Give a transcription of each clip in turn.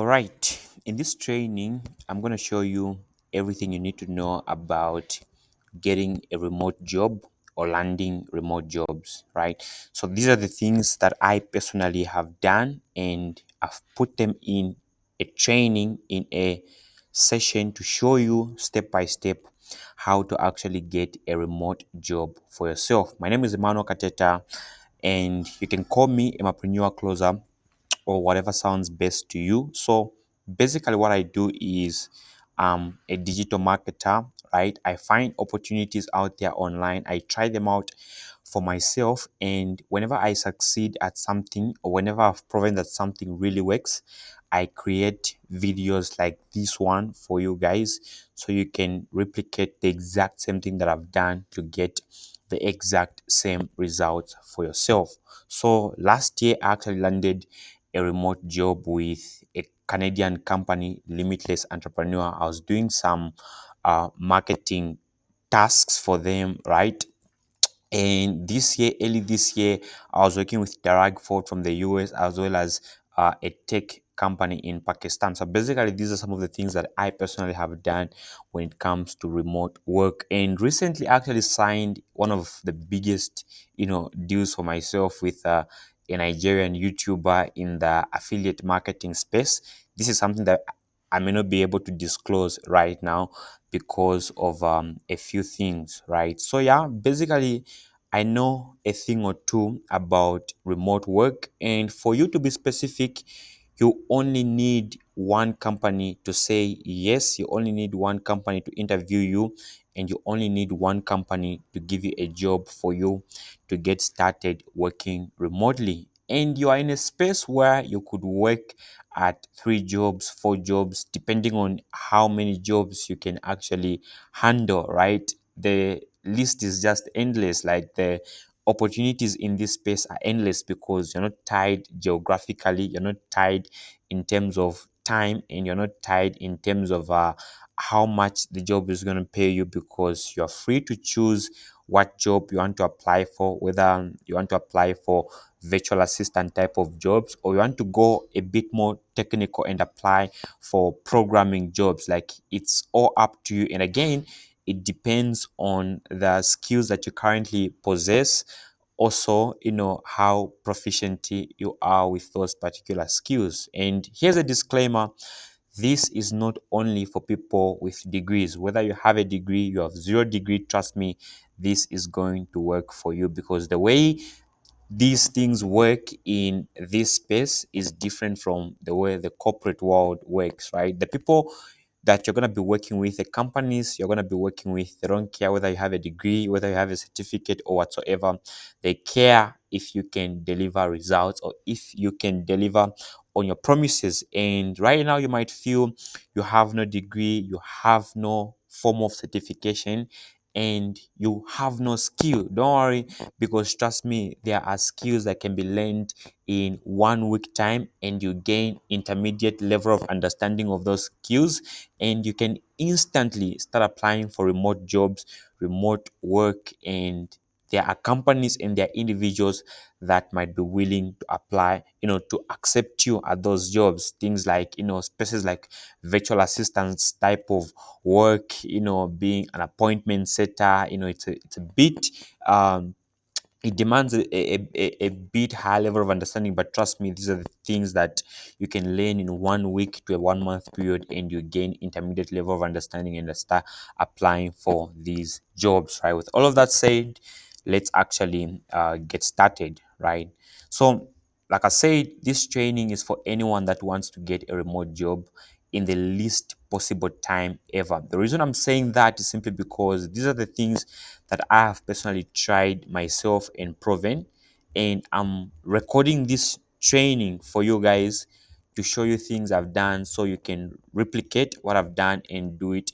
right, in this training, I'm going to show you everything you need to know about getting a remote job or landing remote jobs, right? So these are the things that I personally have done, and I've put them in a training, in a session to show you step by step how to actually get a remote job for yourself. My name is Emmanuel Kateta, and you can call me a Mapreneur Closer or whatever sounds best to you. So basically, what I do is a digital marketer, right? I find opportunities out there online, I try them out for myself, and whenever I succeed at something, or whenever I've proven that something really works, I create videos like this one for you guys so you can replicate the exact same thing that I've done to get the exact same results for yourself. So last year I actually landed a remote job with a Canadian company, Limitless Entrepreneur. I was doing some marketing tasks for them, right? And this year, early this year, I was working with Darag Ford from the US, as well as a tech company in Pakistan. So basically, these are some of the things that I personally have done when it comes to remote work. And recently, I actually signed one of the biggest, deals for myself with a Nigerian YouTuber in the affiliate marketing space. This is something that I may not be able to disclose right now because of a few things, right? So yeah, basically, I know a thing or two about remote work, and for you to be specific, you only need one company to say yes, you only need one company to interview you, and you only need one company to give you a job for you to get started working remotely. And you are in a space where you could work at 3 jobs, 4 jobs, depending on how many jobs you can actually handle, right? The list is just endless. Like the opportunities in this space are endless because you're not tied geographically, you're not tied in terms of time, and you're not tied in terms of how much the job is going to pay you, because you're free to choose what job you want to apply for, whether you want to apply for virtual assistant type of jobs, or you want to go a bit more technical and apply for programming jobs. Like, it's all up to you. And again, it depends on the skills that you currently possess, also how proficient you are with those particular skills. And here's a disclaimer: this is not only for people with degrees. Whether you have a degree, you have 0 degree, trust me, this is going to work for you, because the way these things work in this space is different from the way the corporate world works, right? The people that you're going to be working with, the companies you're going to be working with, they don't care whether you have a degree, whether you have a certificate or whatsoever. They care if you can deliver results, or if you can deliver on your promises. And right now, you might feel you have no degree, you have no form of certification, and you have no skill. Don't worry, because trust me, there are skills that can be learned in 1 week time, and you gain intermediate level of understanding of those skills, and you can instantly start applying for remote jobs, remote work. And there are companies and there are individuals that might be willing to apply, to accept you at those jobs. Things like, spaces like virtual assistants type of work, being an appointment setter. It's a bit it demands a bit high level of understanding, but trust me, these are the things that you can learn in 1 week to a 1 month period, and you gain intermediate level of understanding and start applying for these jobs, right? With all of that said, let's actually get started, right? So, like I said, this training is for anyone that wants to get a remote job in the least possible time ever. The reason I'm saying that is simply because these are the things that I have personally tried myself and proven. And I'm recording this training for you guys to show you things I've done so you can replicate what I've done and do it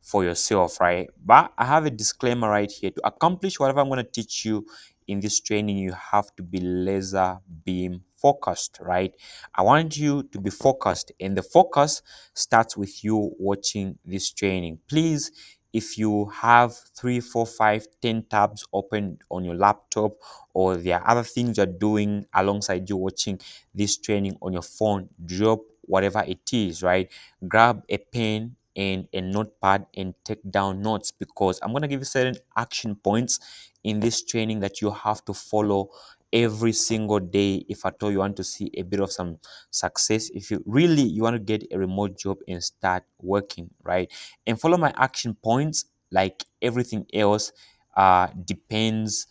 for yourself, right? But I have a disclaimer right here: to accomplish whatever I'm going to teach you in this training, you have to be laser beam focused, right? I want you to be focused, and the focus starts with you watching this training. Please, if you have 3, 4, 5, 10 tabs open on your laptop, or there are other things you're doing alongside you watching this training on your phone, drop whatever it is, right? Grab a pen and a notepad and take down notes, because I'm going to give you certain action points in this training that you have to follow every single day if at all you want to see a bit of some success, if you really you want to get a remote job and start working, right? And follow my action points. Like everything else depends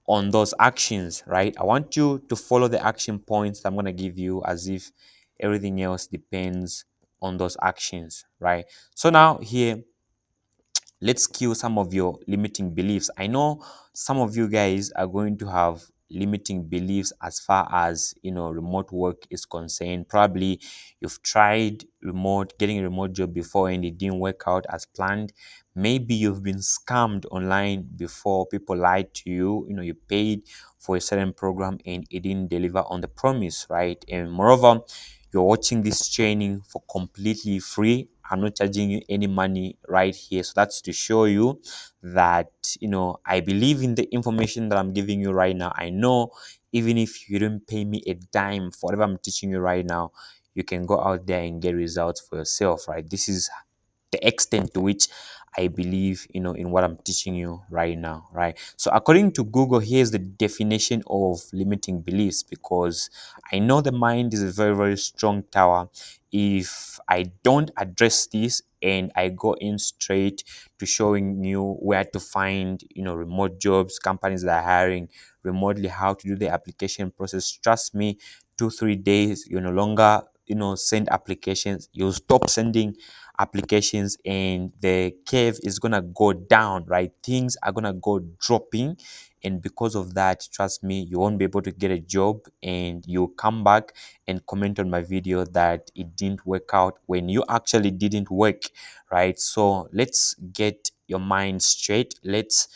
on those actions, right? I want you to follow the action points that I'm going to give you, as if everything else depends on those actions, right? So now here, let's kill some of your limiting beliefs. I know some of you guys are going to have limiting beliefs as far as remote work is concerned. Probably you've tried getting a remote job before and it didn't work out as planned. Maybe you've been scammed online before. People lied to you. You paid for a certain program and it didn't deliver on the promise, right? And moreover, you're watching this training for completely free. I'm not charging you any money right here. So that's to show you that, I believe in the information that I'm giving you right now. I know even if you don't pay me a dime for whatever I'm teaching you right now, you can go out there and get results for yourself, right? This is the extent to which I believe, in what I'm teaching you right now, right? So according to Google, here's the definition of limiting beliefs, because I know the mind is a very, very strong tower. If I don't address this and I go in straight to showing you where to find, remote jobs, companies that are hiring remotely, how to do the application process, trust me, 2 3 days, you no longer, send applications. You'll stop sending applications and the curve is gonna go down, right? Things are gonna go dropping, and because of that, trust me, you won't be able to get a job, and you'll come back and comment on my video that it didn't work out when you actually didn't work, right? So let's get your mind straight. Let's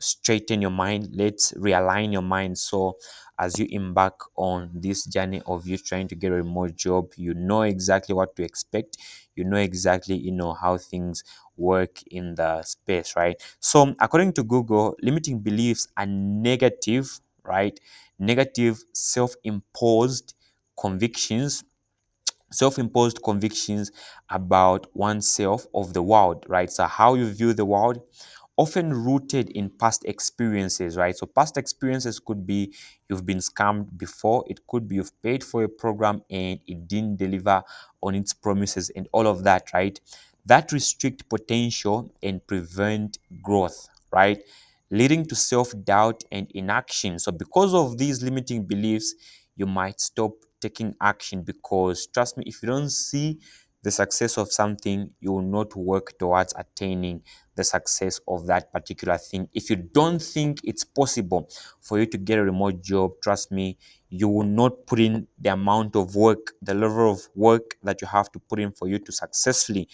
straighten your mind. Let's realign your mind, so as you embark on this journey of you trying to get a remote job, you know exactly what to expect. You know exactly how things work in the space, right? So according to Google, limiting beliefs are negative, right? Negative self-imposed convictions, self-imposed convictions about oneself, of the world, right? So how you view the world, often rooted in past experiences, right? So past experiences could be you've been scammed before, it could be you've paid for a program and it didn't deliver on its promises, and all of that, right? That restrict potential and prevent growth, right? Leading to self-doubt and inaction. So because of these limiting beliefs, you might stop taking action, because trust me, if you don't see the success of something, you will not work towards attaining the success of that particular thing. If you don't think it's possible for you to get a remote job, trust me, you will not put in the amount of work, the level of work that you have to put in for you to successfully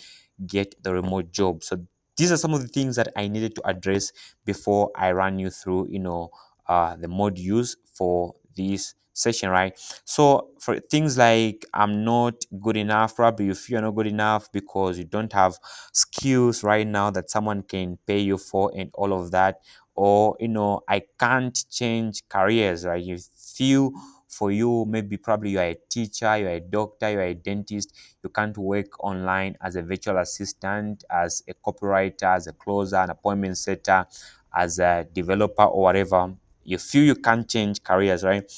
get the remote job. So these are some of the things that I needed to address before I ran you through, the modules for this session, right? So for things like I'm not good enough, probably you feel you're not good enough because you don't have skills right now that someone can pay you for, and all of that. Or I can't change careers, right? You feel, for you, maybe probably you're a teacher, you're a doctor, you're a dentist, you can't work online as a virtual assistant, as a copywriter, as a closer, an appointment setter, as a developer, or whatever. You feel you can't change careers, right?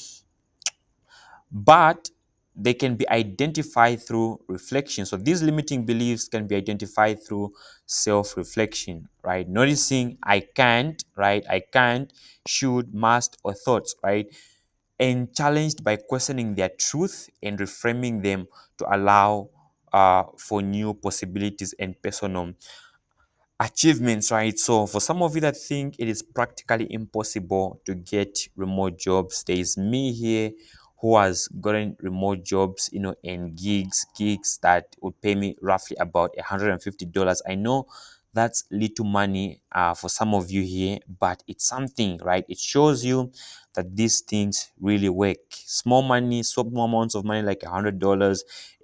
But they can be identified through reflection. So these limiting beliefs can be identified through self-reflection, right? Noticing I can't, right? I can't, should, must, or thoughts, right? And challenged by questioning their truth and reframing them to allow for new possibilities and personal achievements, right? So for some of you that think it is practically impossible to get remote jobs, there is me here who has gotten remote jobs, and gigs that would pay me roughly about $150. I know that's little money for some of you here, but it's something, right? It shows you that these things really work. Small money, small amounts of money like $100,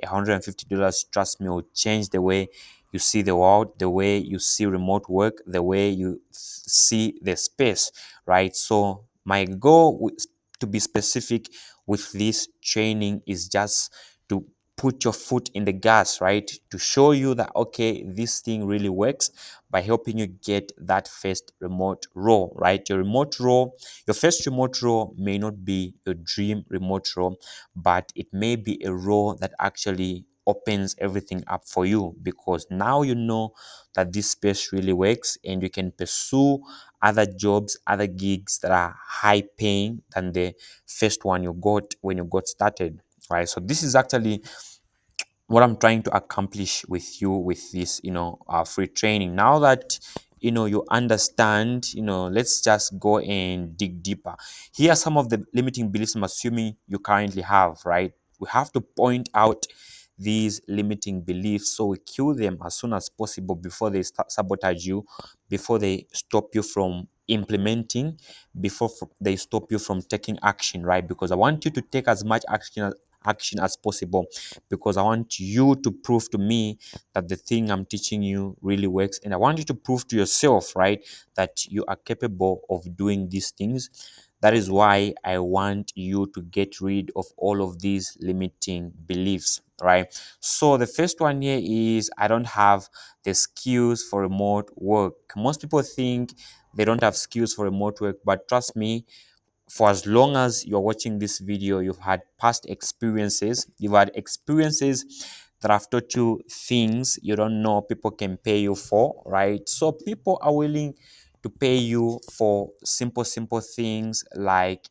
$150, trust me, will change the way you see the world, the way you see remote work, the way you see the space, right? So my goal to be specific with this training is just to put your foot in the gas, right? To show you that, okay, this thing really works by helping you get that first remote role, right? Your first remote role may not be your dream remote role, but it may be a role that actually opens everything up for you, because now you know that this space really works and you can pursue other jobs, other gigs that are high paying than the first one you got when you got started, right? So this is actually what I'm trying to accomplish with you with this, free training. Now that you understand, let's just go and dig deeper. Here are some of the limiting beliefs I'm assuming you currently have, right? We have to point out these limiting beliefs so we kill them as soon as possible before they start sabotage you, before they stop you from implementing, before they stop you from taking action, right? Because I want you to take as much action as possible, because I want you to prove to me that the thing I'm teaching you really works. And I want you to prove to yourself, right, that you are capable of doing these things. That is why I want you to get rid of all of these limiting beliefs, right? So the first one here is I don't have the skills for remote work. Most people think they don't have skills for remote work, but trust me, for as long as you're watching this video, you've had past experiences, you've had experiences that have taught you things you don't know people can pay you for, right? So people are willing to pay you for simple things like,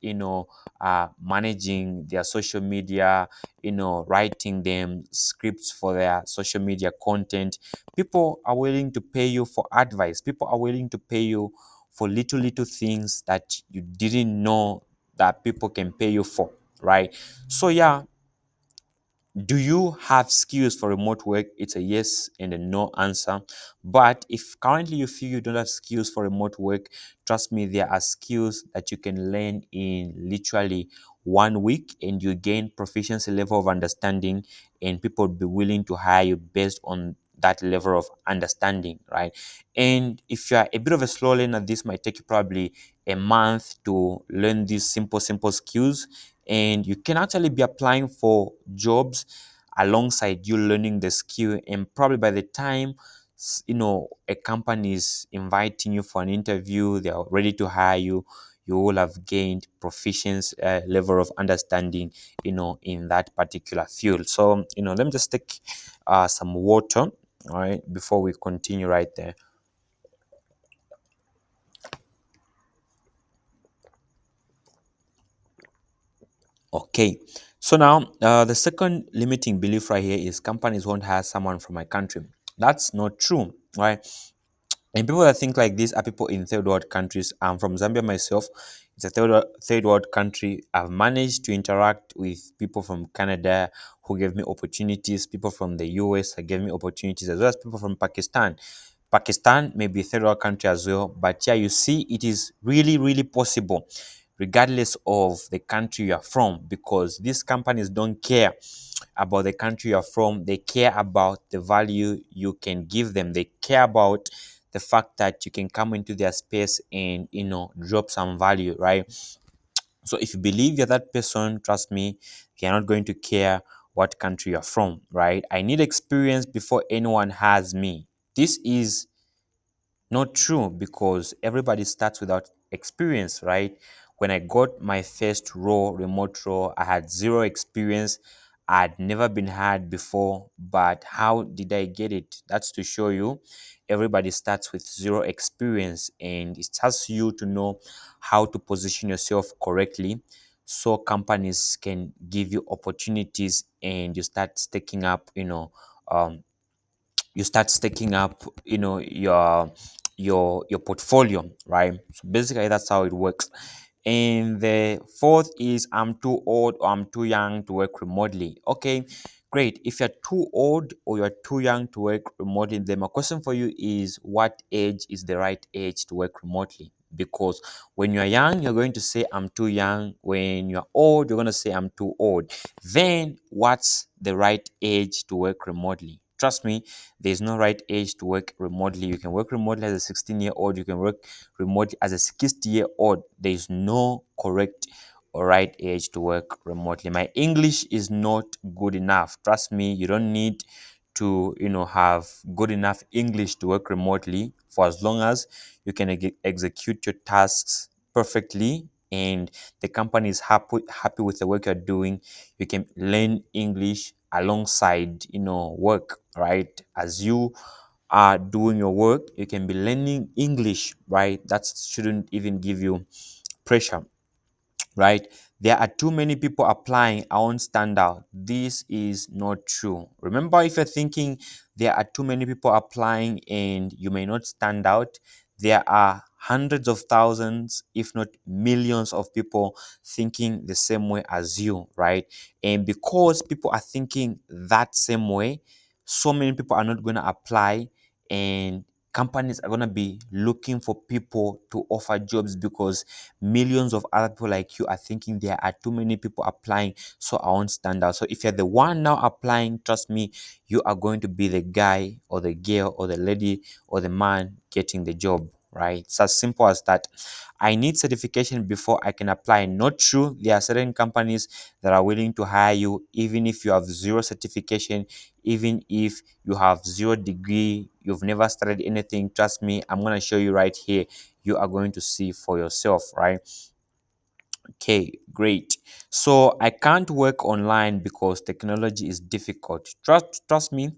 managing their social media, writing them scripts for their social media content. People are willing to pay you for advice. People are willing to pay you for little things that you didn't know that people can pay you for, right? So yeah, do you have skills for remote work? It's a yes and a no answer. But if currently you feel you don't have skills for remote work, trust me, there are skills that you can learn in literally 1 week and you gain proficiency level of understanding, and people will be willing to hire you based on that level of understanding, right? And if you are a bit of a slow learner, this might take you probably a month to learn these simple skills, and you can actually be applying for jobs alongside you learning the skill. And probably by the time a company is inviting you for an interview, they are ready to hire you, you will have gained proficiency level of understanding in that particular field. So let me just take some water, all right, before we continue right there. Okay, so now the second limiting belief right here is companies won't hire someone from my country. That's not true, right? And people that think like this are people in third world countries. I'm from Zambia myself. It's a third world country. I've managed to interact with people from Canada who gave me opportunities, people from the US that gave me opportunities, as well as people from Pakistan. Pakistan may be a third world country as well, but yeah, you see, it is really possible regardless of the country you are from, because these companies don't care about the country you're from. They care about the value you can give them. They care about the fact that you can come into their space and drop some value, right? So if you believe you're that person, trust me, you're not going to care what country you're from, right? I need experience before anyone has me. This is not true, because everybody starts without experience, right? When I got my first remote role, I had zero experience. I'd never been hired before, but how did I get it? That's to show you everybody starts with zero experience, and it has you to know how to position yourself correctly so companies can give you opportunities and you start stacking up, um, you start stacking up your portfolio, right? So basically that's how it works. And the fourth is I'm too old or I'm too young to work remotely. Okay, great. If you're too old or you're too young to work remotely, then my question for you is, what age is the right age to work remotely? Because when you're young, you're going to say I'm too young. When you're old, you're going to say I'm too old. Then what's the right age to work remotely? Trust me, there's no right age to work remotely. You can work remotely as a 16-year-old. You can work remotely as a 60-year-old. There is no correct or right age to work remotely. My English is not good enough. Trust me, you don't need to, have good enough English to work remotely. For as long as you can execute your tasks perfectly and the company is happy with the work you're doing, you can learn English alongside, work, right? As you are doing your work, you can be learning English, right? That shouldn't even give you pressure, right? There are too many people applying, I won't stand out. This is not true. Remember, if you're thinking there are too many people applying and you may not stand out, there are hundreds of thousands, if not millions of people thinking the same way as you, right? And because people are thinking that same way, so many people are not going to apply, and companies are going to be looking for people to offer jobs because millions of other people like you are thinking there are too many people applying, so I won't stand out. So if you're the one now applying, trust me, you are going to be the guy or the girl or the lady or the man getting the job, right? It's as simple as that. I need certification before I can apply. Not true. There are certain companies that are willing to hire you even if you have zero certification, even if you have zero degree, you've never studied anything. Trust me, I'm going to show you right here. You are going to see for yourself, right? Okay, great. So I can't work online because technology is difficult. Trust me,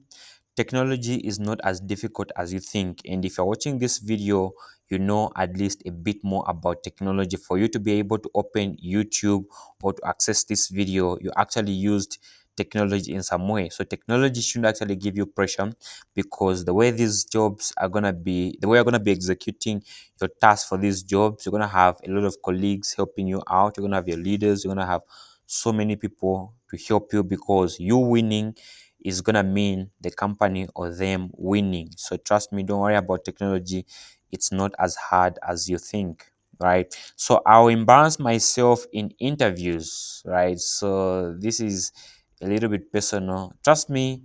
technology is not as difficult as you think. And if you're watching this video, you know at least a bit more about technology. For you to be able to open YouTube or to access this video, you actually used technology in some way. So technology shouldn't actually give you pressure, because the way these jobs are gonna be, the way you're gonna be executing your tasks for these jobs, you're gonna have a lot of colleagues helping you out. You're gonna have your leaders. You're gonna have so many people to help you, because you winning is gonna mean the company or them winning. So trust me, don't worry about technology. It's not as hard as you think, right? So I'll embarrass myself in interviews, right? So this is a little bit personal. Trust me,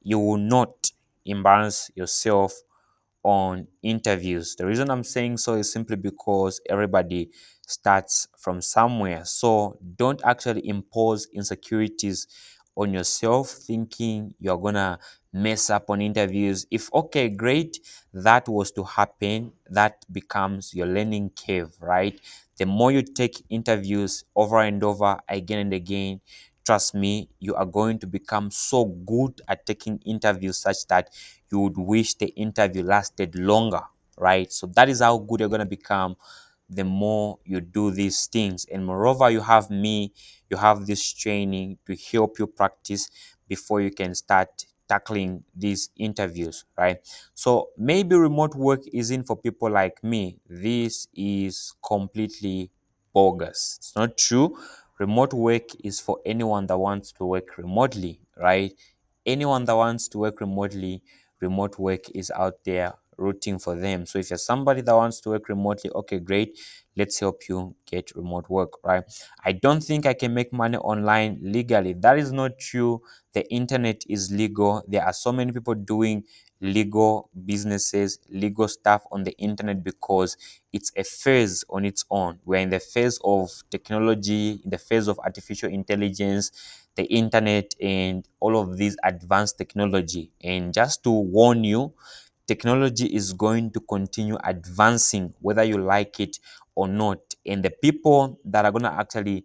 you will not embarrass yourself on interviews. The reason I'm saying so is simply because everybody starts from somewhere. So don't actually impose insecurities on yourself thinking you're gonna mess up on interviews. If okay, great, that was to happen, that becomes your learning curve, right? The more you take interviews over and over again and again, trust me, you are going to become so good at taking interviews such that you would wish the interview lasted longer, right? So that is how good you're going to become the more you do these things. And moreover, you have me, you have this training to help you practice before you can start tackling these interviews, right? So maybe remote work isn't for people like me. This is completely bogus. It's not true. Remote work is for anyone that wants to work remotely, right? Anyone that wants to work remotely, remote work is out there rooting for them. So if you're somebody that wants to work remotely, okay, great. Let's help you get remote work, right? I don't think I can make money online legally. That is not true. The internet is legal. There are so many people doing legal businesses, legal stuff on the internet, because it's a phase on its own. We're in the phase of technology, in the phase of artificial intelligence, the internet, and all of these advanced technology. And just to warn you, technology is going to continue advancing whether you like it or not. And the people that are going to actually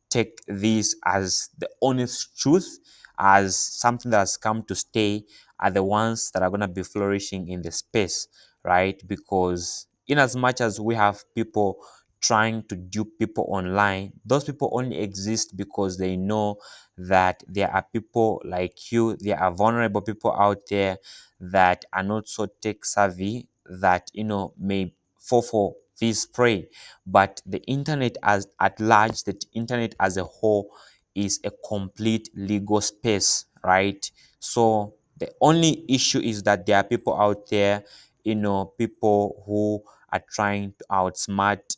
take this as the honest truth, as something that has come to stay, are the ones that are going to be flourishing in the space, right? Because in as much as we have people trying to dupe people online, those people only exist because they know that there are people like you, there are vulnerable people out there that are not so tech savvy, that may fall for this prey. But the internet as at large, the internet as a whole, is a complete legal space, right? So the only issue is that there are people out there, people who are trying to outsmart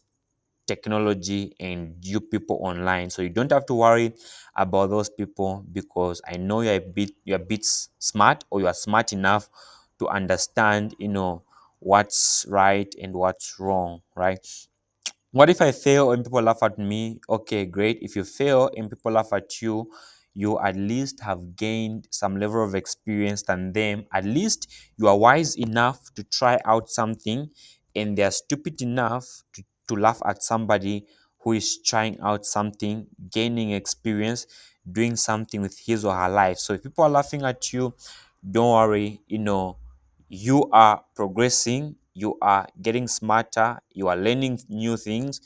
technology and you people online. So you don't have to worry about those people, because I know you're a bit smart, or you are smart enough to understand what's right and what's wrong, right? What if I fail and people laugh at me? Okay, great. If you fail and people laugh at you, you at least have gained some level of experience than them. At least you are wise enough to try out something, and they are stupid enough to laugh at somebody who is trying out something, gaining experience, doing something with his or her life. So if people are laughing at you, don't worry, you are progressing, you are getting smarter, you are learning new things,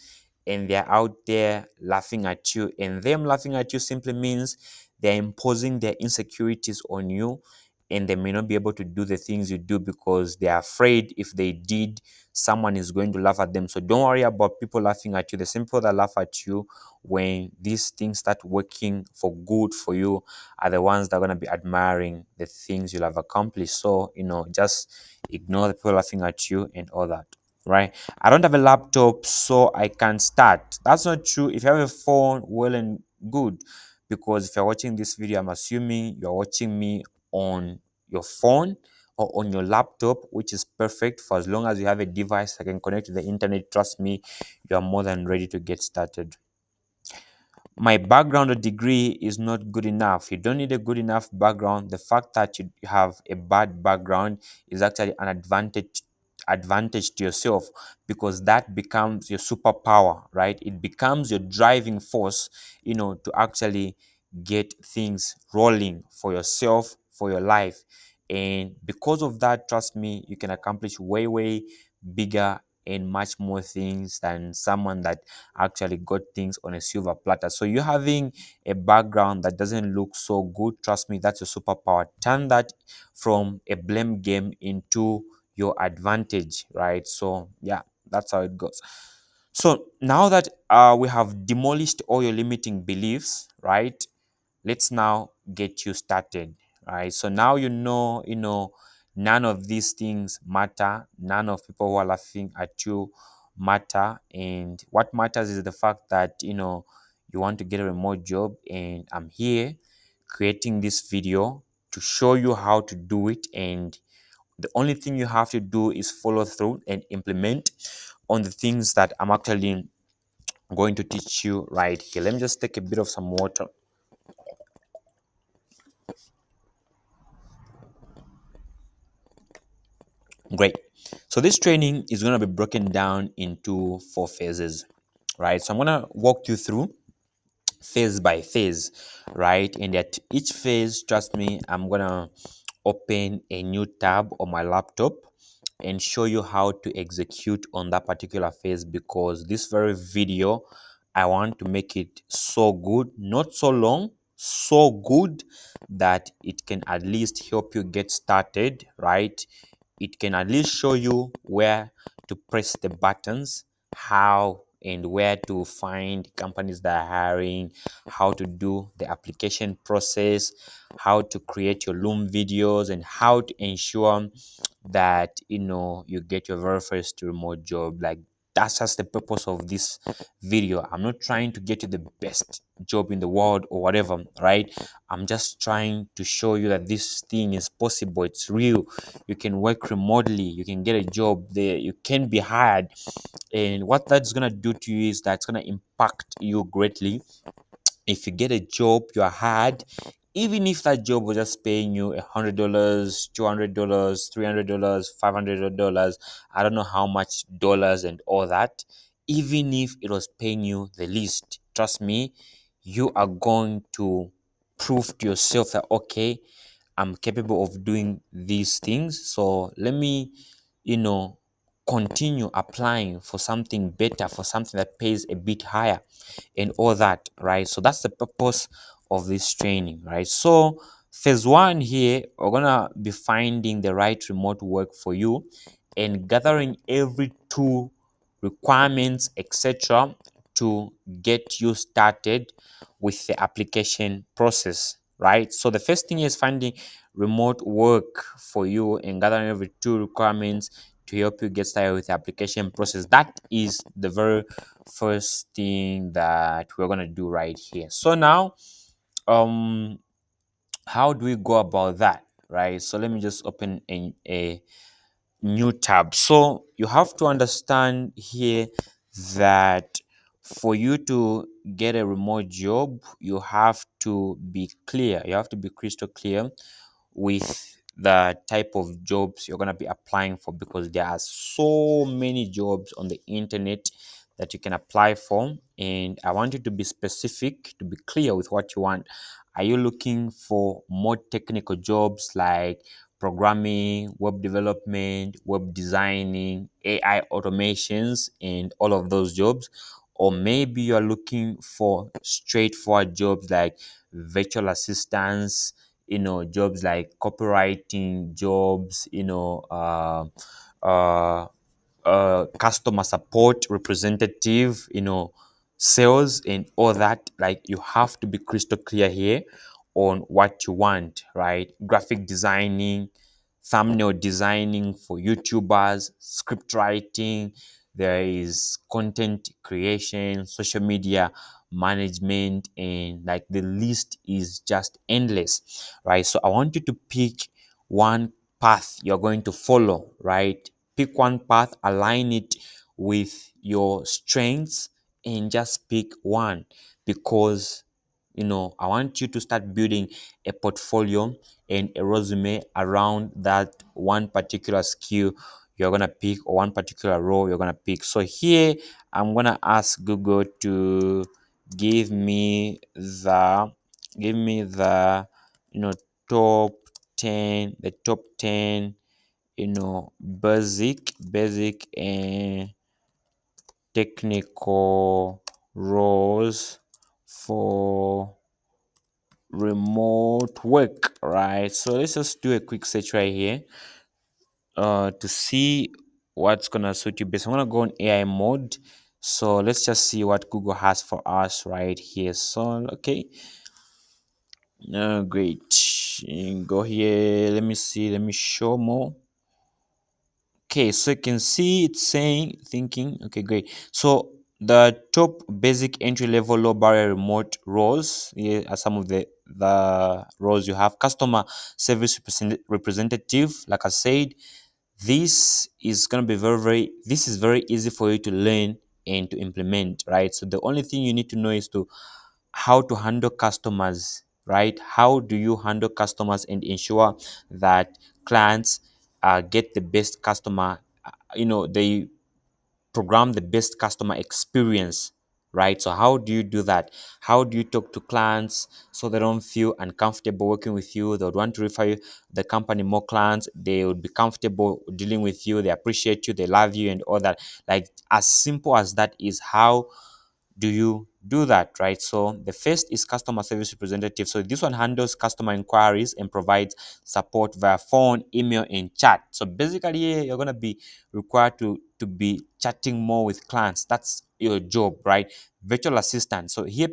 and they're out there laughing at you. And them laughing at you simply means they're imposing their insecurities on you, and they may not be able to do the things you do because they're afraid if they did, someone is going to laugh at them. So don't worry about people laughing at you. The simple that laugh at you when these things start working for good for you are the ones that are going to be admiring the things you'll have accomplished. So, just ignore the people laughing at you and all that, right? I don't have a laptop, so I can start. That's not true. If you have a phone, well and good. Because if you're watching this video, I'm assuming you're watching me on your phone or on your laptop, which is perfect. For as long as you have a device that can connect to the internet, trust me, you are more than ready to get started. My background or degree is not good enough. You don't need a good enough background. The fact that you have a bad background is actually an advantage to yourself, because that becomes your superpower, right? It becomes your driving force, to actually get things rolling for yourself, for your life. And because of that, trust me, you can accomplish way, way bigger and much more things than someone that actually got things on a silver platter. So you having a background that doesn't look so good, trust me, that's your superpower. Turn that from a blame game into your advantage, right? So yeah, that's how it goes. So now that we have demolished all your limiting beliefs, right? Let's now get you started. Right, so now none of these things matter. None of people who are laughing at you matter. And what matters is the fact that you want to get a remote job, and I'm here creating this video to show you how to do it. And the only thing you have to do is follow through and implement on the things that I'm actually going to teach you right here. Let me just take a bit of some water. Great. So this training is going to be broken down into 4 phases, right? So I'm going to walk you through phase by phase, right? And at each phase, trust me, I'm going to open a new tab on my laptop and show you how to execute on that particular phase, because this very video, I want to make it so good, not so long, so good that it can at least help you get started, right? It can at least show you where to press the buttons, how and where to find companies that are hiring, how to do the application process, how to create your Loom videos, and how to ensure that you get your very first remote job. Like, that's just the purpose of this video. I'm not trying to get you the best job in the world or whatever, right? I'm just trying to show you that this thing is possible, it's real. You can work remotely, you can get a job there, you can be hired. And what that's going to do to you is that's going to impact you greatly. If you get a job, you are hired, even if that job was just paying you $100, $200, $300, $500, I don't know how much dollars and all that. Even if it was paying you the least, trust me, you are going to prove to yourself that, okay, I'm capable of doing these things. So let me, you know, continue applying for something better, for something that pays a bit higher and all that, right? So that's the purpose of this training, right? So phase one here, we're gonna be finding the right remote work for you and gathering every tool, requirements, etc., to get you started with the application process, right? So the first thing is finding remote work for you and gathering every two requirements to help you get started with the application process. That is the very first thing that we're gonna do right here. So now, um, how do we go about that, right? So let me just open a new tab. So you have to understand here that for you to get a remote job, you have to be clear. You have to be crystal clear with the type of jobs you're going to be applying for, because there are so many jobs on the internet that you can apply for. And I want you to be specific, to be clear with what you want. Are you looking for more technical jobs like programming, web development, web designing, AI automations, and all of those jobs? Or maybe you're looking for straightforward jobs like virtual assistants, jobs like copywriting jobs, uh, customer support representative, sales and all that. Like, you have to be crystal clear here on what you want, right? Graphic designing, thumbnail designing for YouTubers, script writing, there is content creation, social media management, and like the list is just endless, right? So I want you to pick one path you're going to follow, right? Pick one path, align it with your strengths, and just pick one, because I want you to start building a portfolio and a resume around that one particular skill you're gonna pick, or one particular role you're gonna pick. So here I'm gonna ask Google to give me the you know top 10, the top 10, basic and technical roles for remote work, right? So let's just do a quick search right here to see what's gonna suit you best. I'm gonna go on AI mode. So let's just see what Google has for us right here. So okay, great. Go here. Let me see. Let me show more. Okay, so you can see it's saying thinking. Okay, great. So the top basic entry level low barrier remote roles, here are some of the roles you have. Customer service representative, like I said, this is going to be this is very easy for you to learn and to implement, right? So the only thing you need to know is to how to handle customers, right? How do you handle customers and ensure that clients get the best customer, they program the best customer experience, right? So how do you do that? How do you talk to clients so they don't feel uncomfortable working with you? They would want to refer the company more clients. They would be comfortable dealing with you. They appreciate you. They love you and all that. Like, as simple as that is how do you do that, right? So the first is customer service representative. So this one handles customer inquiries and provides support via phone, email, and chat. So basically, you're gonna be required to be chatting more with clients. That's your job, right? Virtual assistant. So here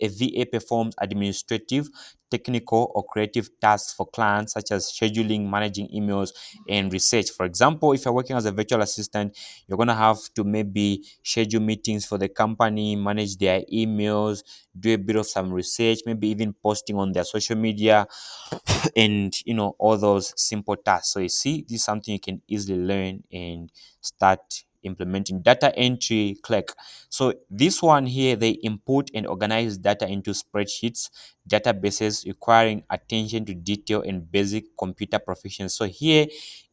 a VA performs administrative, technical, or creative tasks for clients, such as scheduling, managing emails, and research. For example, if you're working as a virtual assistant, you're going to have to maybe schedule meetings for the company, manage their emails, do a bit of some research, maybe even posting on their social media, and all those simple tasks. So you see, this is something you can easily learn and start implementing. Data entry clerk. So this one here, they input and organize data into spreadsheets, databases, requiring attention to detail and basic computer proficiency. So here,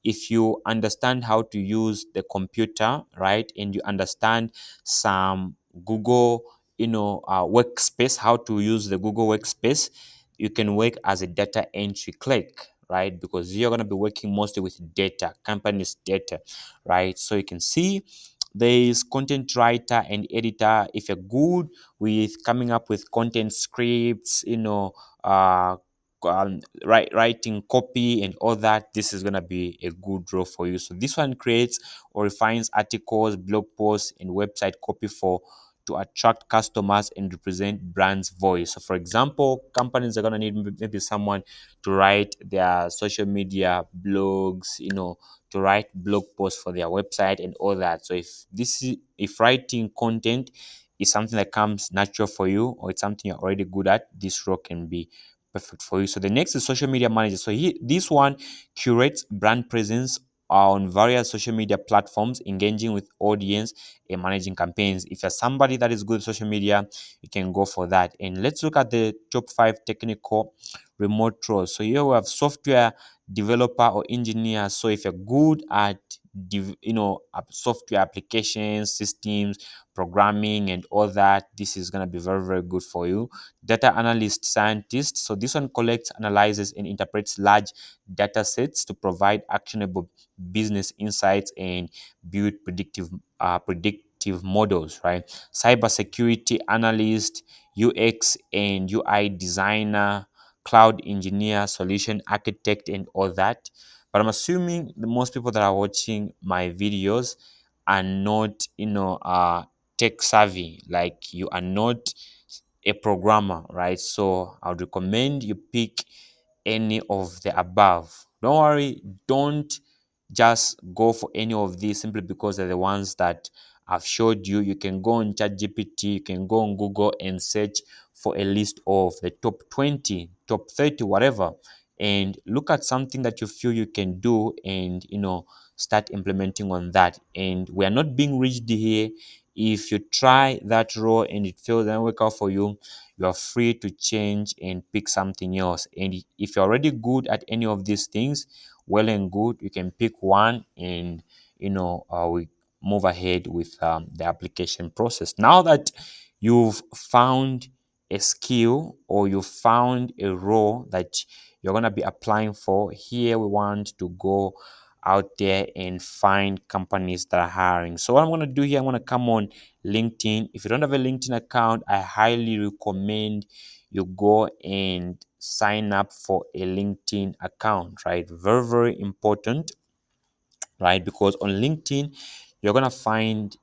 if you understand how to use the computer, right, and you understand some Google workspace, how to use the Google workspace, you can work as a data entry clerk, right? Because you're going to be working mostly with data, company's data, right? So you can see there is content writer and editor. If you're good with coming up with content scripts, writing copy and all that, this is going to be a good role for you. So this one creates or refines articles, blog posts, and website copy for to attract customers and represent brand's voice. So for example, companies are going to need maybe someone to write their social media blogs, to write blog posts for their website and all that. So if writing content is something that comes natural for you, or it's something you're already good at, this role can be perfect for you. So the next is social media manager. So this one curates brand presence on various social media platforms, engaging with audience and managing campaigns. If you're somebody that is good at social media, you can go for that. And let's look at the top 5 technical remote roles. So here we have software developer or engineer. So if you're good at software applications, systems, programming, and all that, this is going to be very, very good for you. Data analyst, scientist. So this one collects, analyzes, and interprets large data sets to provide actionable business insights and build predictive models, right? Cybersecurity analyst, UX and UI designer, cloud engineer, solution architect, and all that. But I'm assuming the most people that are watching my videos are not, tech savvy. Like, you are not a programmer, right? So I would recommend you pick any of the above. Don't worry, don't just go for any of these simply because they're the ones that I've showed you. You can go on ChatGPT, you can go on Google and search for a list of the top 20, top 30, whatever, and look at something that you feel you can do and start implementing on that. And we are not being rigid here. If you try that role and it fails and work out for you, you are free to change and pick something else. And if you're already good at any of these things, well and good, you can pick one and we move ahead with the application process. Now that you've found a skill or you found a role that you're going to be applying for, here we want to go out there and find companies that are hiring. So what I'm going to do here, I'm going to come on LinkedIn. If you don't have a LinkedIn account, I highly recommend you go and sign up for a LinkedIn account, right? Very, very important, right? Because on LinkedIn, you're gonna find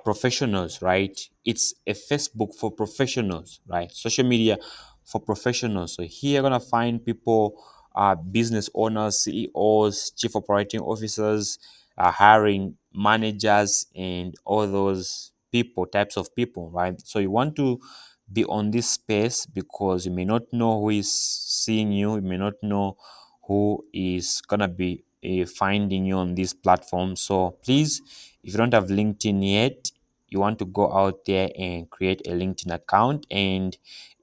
professionals, right? It's a Facebook for professionals, right? Social media for professionals. So here you're gonna find people, business owners, CEOs, chief operating officers, hiring managers, and all those types of people, right? So you want to be on this space because you may not know who is seeing you, you may not know who is gonna be finding you on this platform. So please, if you don't have LinkedIn yet, you want to go out there and create a LinkedIn account, and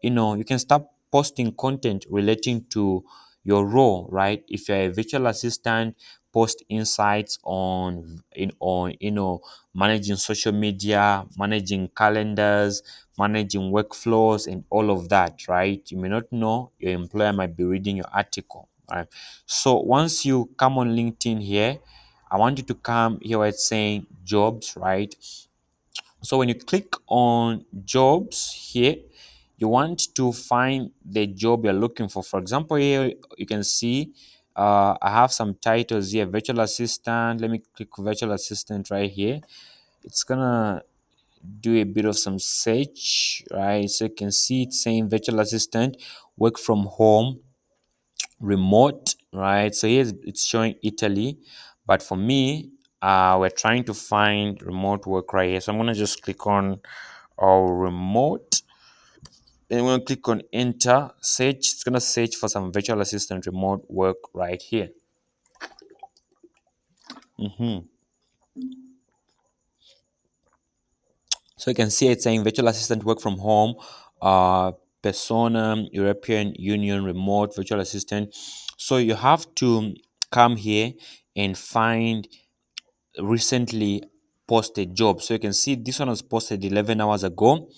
you can start posting content relating to your role, right? If you're a virtual assistant, post insights on managing social media, managing calendars, managing workflows, and all of that, right? You may not know, your employer might be reading your article, right? So once you come on LinkedIn here, I want you to come here where it's saying jobs, right? So when you click on jobs here, you want to find the job you're looking for. For example, here you can see I have some titles here: virtual assistant. Let me click virtual assistant right here. It's gonna do a bit of some search, right? So you can see it's saying virtual assistant, work from home, remote, right? So here it's showing Italy, but for me, we're trying to find remote work right here. So I'm gonna just click on our remote, and I'm gonna click on enter search. It's gonna search for some virtual assistant remote work right here. Mhm. So you can see it's saying virtual assistant work from home, persona, European Union remote virtual assistant. So you have to come here and find recently posted job. So you can see this one was posted 11 hours ago.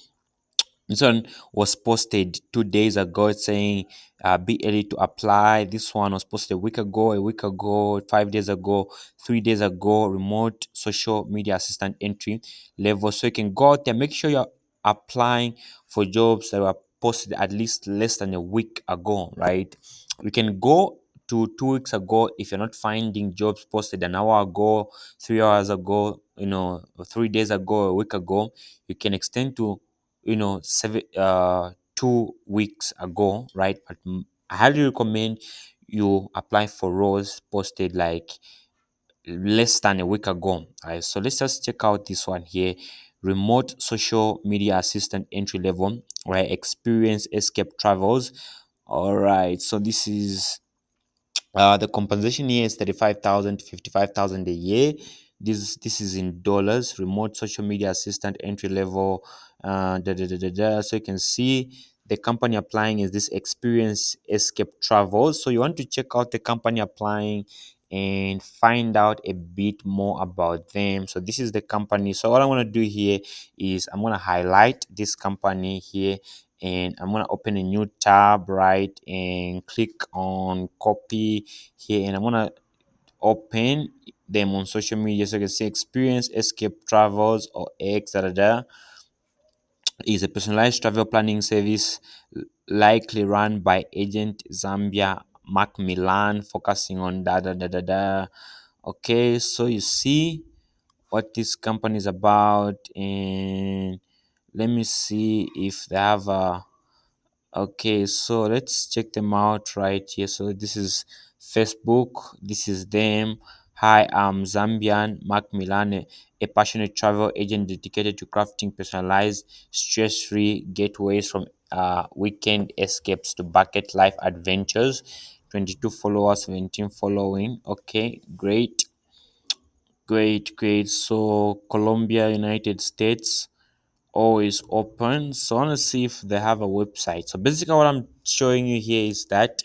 This one was posted 2 days ago. It's saying be early to apply. This one was posted a week ago, 5 days ago, 3 days ago. Remote social media assistant entry level. So you can go out there, make sure you're applying for jobs that were posted at least less than a week ago, right? You can go to 2 weeks ago if you're not finding jobs posted an hour ago, 3 hours ago, 3 days ago, a week ago. You can extend to 2 weeks ago, right? But I highly recommend you apply for roles posted like less than a week ago. Right? So let's just check out this one here: remote social media assistant entry level, right? Experience escape travels. All right, so this is The compensation here is 35,000 to 55,000 a year. This is in dollars. Remote social media assistant entry level. So you can see the company applying is this Experience Escape Travel. So you want to check out the company applying and find out a bit more about them. So this is the company. So what I want to do here is I'm going to highlight this company here, and I'm gonna open a new tab, right, and click on copy here, and I'm gonna open them on social media. So you can see Experience Escape Travels, or X da, da, da, is a personalized travel planning service likely run by agent Zambia Macmillan, focusing on da da da da da. Okay, so you see what this company is about, and let me see if they have a. Okay, so let's check them out right here. So this is Facebook. This is them. Hi, I'm Zambian Mark Milan, a passionate travel agent dedicated to crafting personalized, stress-free getaways from weekend escapes to bucket life adventures. 22 followers, 17 following. Okay, great, great, great. So Colombia, United States, always open. So I want to see if they have a website. So basically, what I'm showing you here is that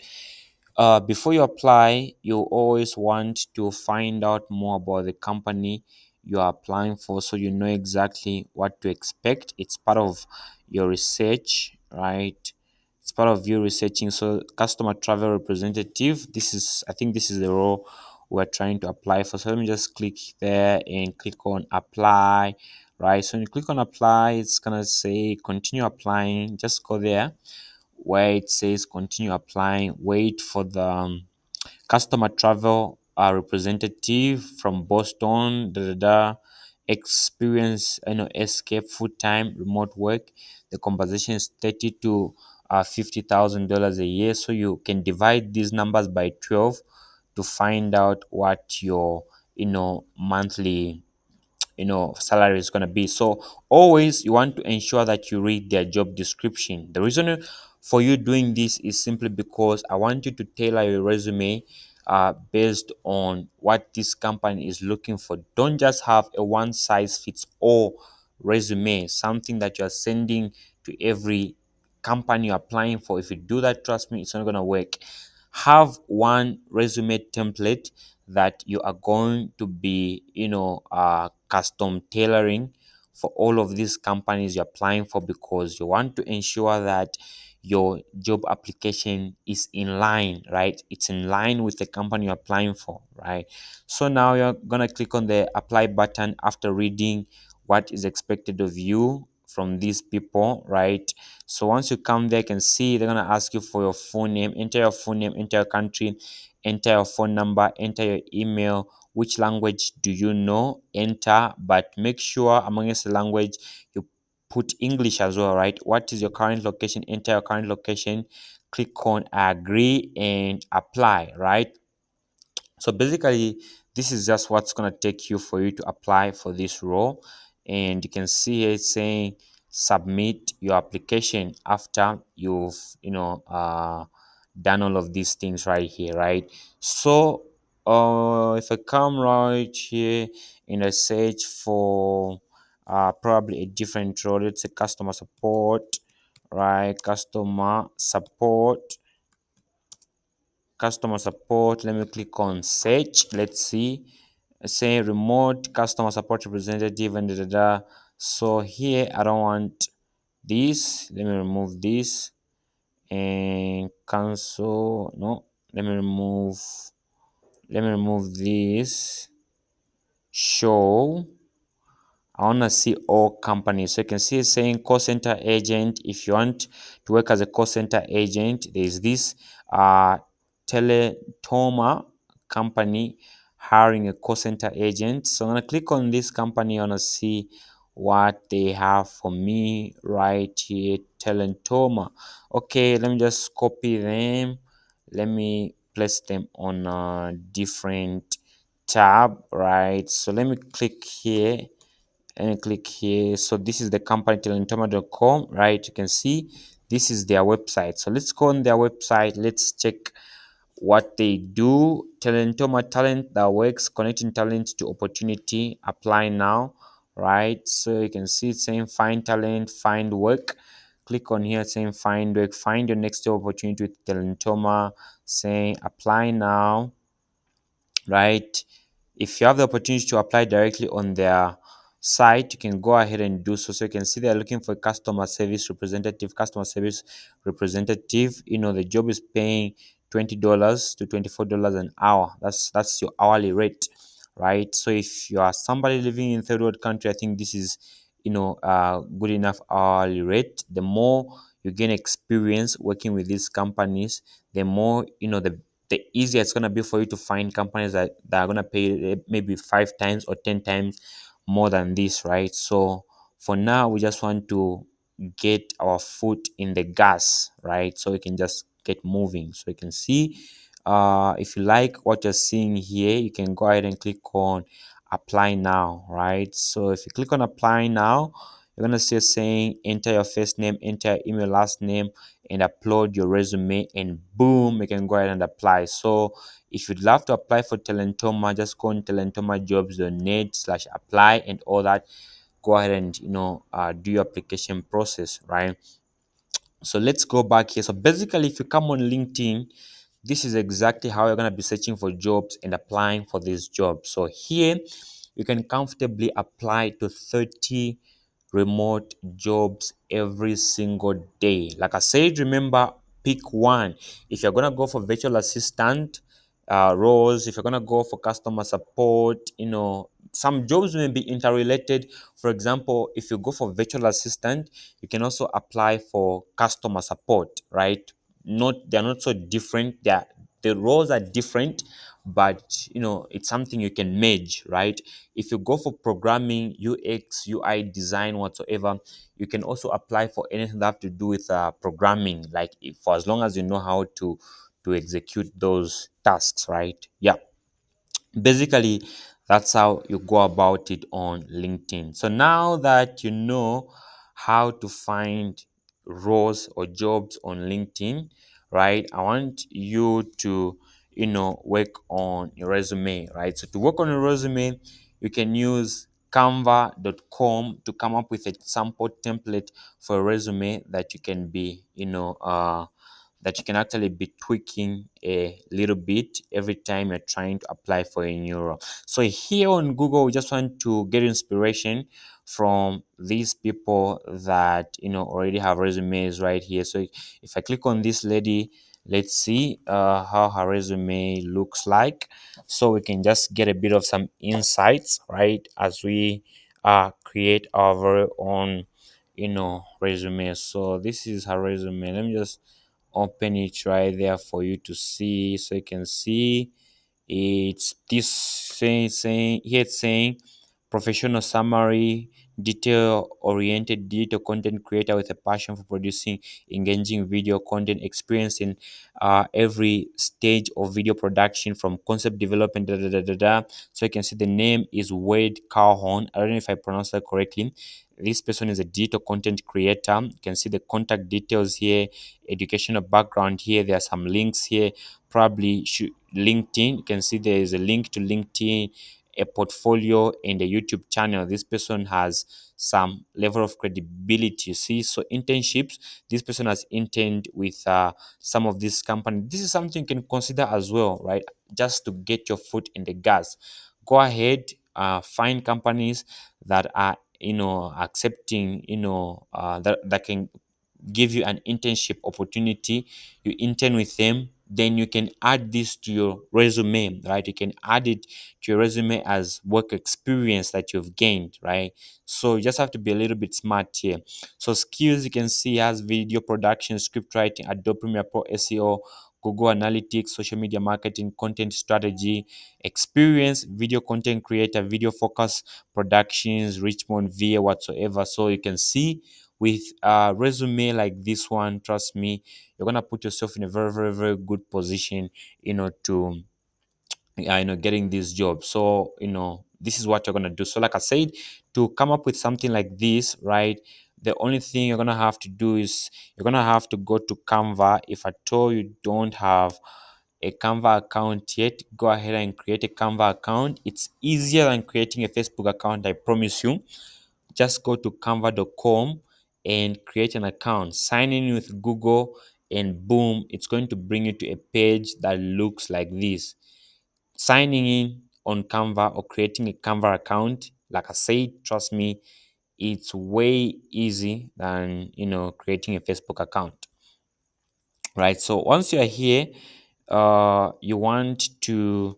before you apply, you always want to find out more about the company you are applying for, so you know exactly what to expect. It's part of your research, right? It's part of you researching. So customer travel representative, this is, I think this is the role we're trying to apply for. So let me just click there and click on apply, right? So when you click on apply, it's gonna say continue applying. Just go there where it says continue applying. Wait for the customer travel representative from Boston, da, da, da, experience, escape full time remote work. The compensation is 30 to $50,000 a year. So you can divide these numbers by 12 to find out what your monthly salary is going to be. So always you want to ensure that you read their job description. The reason for you doing this is simply because I want you to tailor your resume based on what this company is looking for. Don't just have a one size fits all resume, something that you're sending to every company you're applying for. If you do that, trust me, it's not going to work. Have one resume template that you are going to be custom tailoring for all of these companies you're applying for, because you want to ensure that your job application is in line, right? It's in line with the company you're applying for, right? So now you're gonna click on the apply button after reading what is expected of you from these people, right? So once you come there, you can see they're gonna ask you for your full name. Enter your full name, enter your country, enter your phone number, enter your email. Which language do you know? Enter, but make sure amongst the language you put English as well, right? What is your current location? Enter your current location, click on agree and apply, right? So basically, this is just what's gonna take you for you to apply for this role. And you can see here it's saying submit your application after you've done all of these things right here, right? So if I come right here and I search for probably a different role, let's say customer support, right? Customer support. Let me click on search. Let's see. Say remote customer support representative and da, da, da. So here I don't want this. Let me remove this and cancel. No, let me remove this. Show. I want to see all companies. So you can see it's saying call center agent. If you want to work as a call center agent, there's this Teletoma company hiring a call center agent. So I'm going to click on this company. I want to see what they have for me right here. Teletoma. Okay, let me just copy them. Let me place them on a different tab, right? So let me click here and click here. So this is the company telentoma.com, right? You can see this is their website. So let's go on their website. Let's check what they do. Talentoma, talent that works, connecting talent to opportunity. Apply now, right? So you can see it's saying find talent, find work. Click on here saying find work, find your next job opportunity with Talentoma, saying apply now, right? If you have the opportunity to apply directly on their site, you can go ahead and do so. So you can see they're looking for a customer service representative. The job is paying $20 to $24 an hour. That's your hourly rate, right? So if you are somebody living in third world country, I think this is good enough hourly rate. The more you gain experience working with these companies, the more the easier it's going to be for you to find companies that are going to pay maybe 5 times or 10 times more than this, right? So for now, we just want to get our foot in the gas, right? So we can just get moving. So you can see, if you like what you're seeing here, you can go ahead and click on apply now, right? So if you click on apply now, you're going to see saying enter your first name, enter your email, last name, and upload your resume, and boom, you can go ahead and apply. So if you'd love to apply for Talentoma, just go on talentomajobs.net/apply and all that. Go ahead and do your application process, right? So let's go back here. So basically, if you come on LinkedIn, this is exactly how you're going to be searching for jobs and applying for these jobs. So here you can comfortably apply to 30 remote jobs every single day. Like I said, remember, pick one. If you're going to go for virtual assistant roles, if you're going to go for customer support, some jobs may be interrelated. For example, if you go for virtual assistant, you can also apply for customer support, right? They're not so different. The roles are different, but it's something you can merge, right? If you go for programming, UX, UI design, whatsoever, you can also apply for anything that have to do with programming, like for as long as you know how to execute those tasks, right? Yeah, basically that's how you go about it on LinkedIn. So now that you know how to find roles or jobs on LinkedIn, right, I want you to work on your resume, right? So to work on your resume, you can use canva.com to come up with a sample template for a resume that you can be that you can actually be tweaking a little bit every time you're trying to apply for a new role. So here on Google, we just want to get inspiration from these people that already have resumes right here. So if I click on this lady, let's see how her resume looks like. So we can just get a bit of some insights, right, as we create our very own resume. So this is her resume. Let me just open it right there for you to see, so you can see it's this saying here. It's saying professional summary, detail oriented digital content creator with a passion for producing engaging video content, experience in every stage of video production from concept development. So you can see the name is Wade Calhoun. I don't know if I pronounced that correctly. This person is a digital content creator. You can see the contact details here, educational background here. There are some links here. Probably LinkedIn. You can see there is a link to LinkedIn, a portfolio, and a YouTube channel. This person has some level of credibility. You see, so internships. This person has interned with some of these companies. This is something you can consider as well, right? Just to get your foot in the gas. Go ahead, find companies that are accepting that can give you an internship opportunity. You intern with them, then you can add this to your resume, right? You can add it to your resume as work experience that you've gained, right? So you just have to be a little bit smart here. So skills, you can see, has video production, script writing, Adobe Premiere Pro, SEO, Google Analytics, social media marketing, content strategy. Experience, video content creator, video focus productions, Richmond, VA, whatsoever. So you can see with a resume like this one, trust me, you're gonna put yourself in a very, very, very good position, to getting this job. So this is what you're gonna do. So like I said, to come up with something like this, right, the only thing you're gonna have to do is you're gonna have to go to Canva. If at all you don't have a Canva account yet, go ahead and create a Canva account. It's easier than creating a Facebook account, I promise you. Just go to canva.com and create an account. Sign in with Google, and boom, it's going to bring you to a page that looks like this. Signing in on Canva or creating a Canva account, like I said, trust me, it's way easy than creating a Facebook account, right? So once you are here, you want to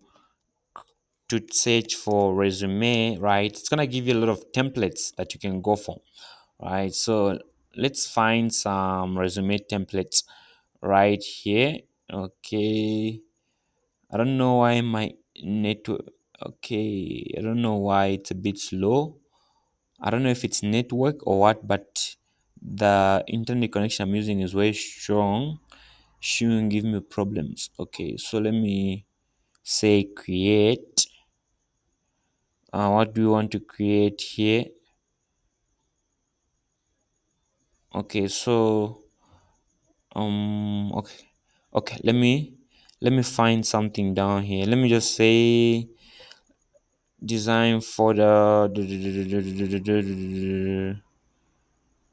search for resume, right? It's gonna give you a lot of templates that you can go for, right? So let's find some resume templates right here. Okay, I don't know why my network. Okay, I don't know why it's a bit slow. I don't know if it's network or what, but the internet connection I'm using is very strong. Shouldn't give me problems. Okay, so let me say create. What do we want to create here? Okay, so okay, okay. Let me find something down here. Let me just say design for the.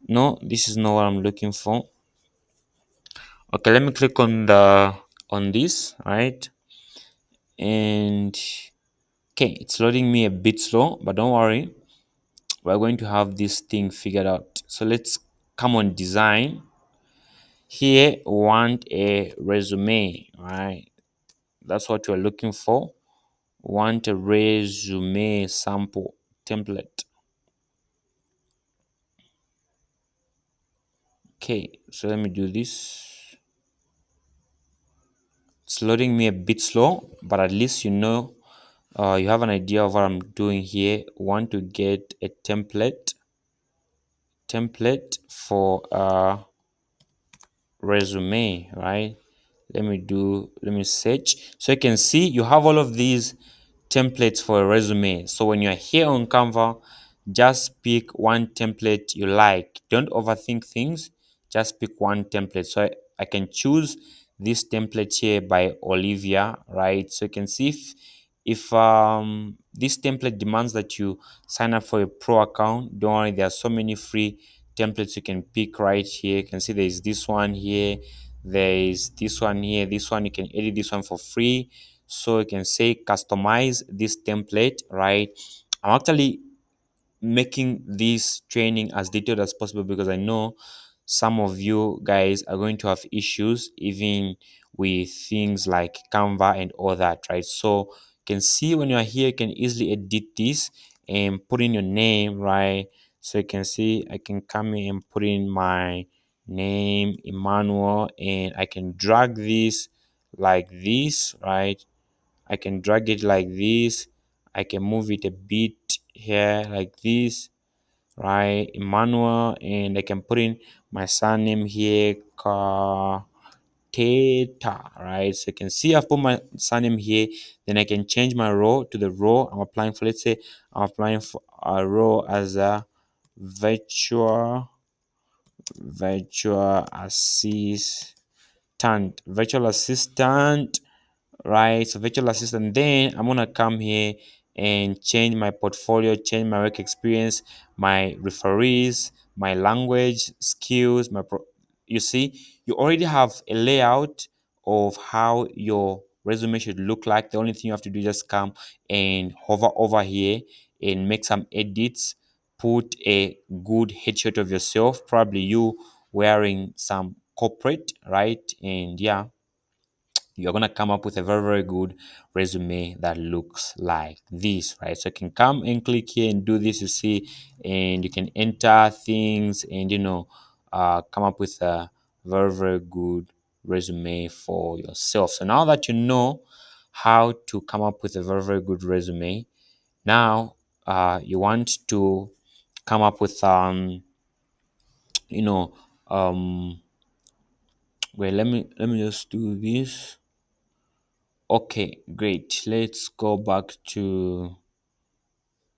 No, this is not what I'm looking for. Okay, let me click on this, right? And okay, it's loading me a bit slow, but don't worry, we're going to have this thing figured out. So let's come on design. Here we want a resume, right? That's what you're looking for. Want a resume sample template. Okay, so let me do this. It's loading me a bit slow, but at least you have an idea of what I'm doing here. Want to get a template for resume, right? Let me search. So you can see you have all of these templates for a resume. So when you're here on Canva, just pick one template you like. Don't overthink things. Just pick one template. So I can choose this template here by Olivia, right? So you can see if this template demands that you sign up for a pro account, don't worry, there are so many free templates you can pick right here. You can see there's this one here, there is this one here, this one you can edit this one for free. So you can say customize this template, right? I'm actually making this training as detailed as possible because I know some of you guys are going to have issues even with things like Canva and all that, right? So you can see when you're here, you can easily edit this and put in your name, right? So you can see I can come in and put in my name, Emmanuel, and I can drag this like this, right? I can drag it like this. I can move it a bit here like this, right? Emmanuel, and I can put in my surname here, Teta, right? So you can see I've put my surname here. Then I can change my row to the row I'm applying for. Let's say I'm applying for a row as a virtual virtual assistant, virtual assistant, right? So virtual assistant. Then I'm gonna come here and change my portfolio, change my work experience, my referees, my language skills, you see, you already have a layout of how your resume should look like. The only thing you have to do is just come and hover over here and make some edits. Put a good headshot of yourself, probably you wearing some corporate, right? And yeah, you're going to come up with a very, very good resume that looks like this, right? So you can come and click here and do this, you see, and you can enter things and come up with a very, very good resume for yourself. So now that you know how to come up with a very, very good resume, now you want to come up with you know wait, let me just do this. Okay, great. Let's go back to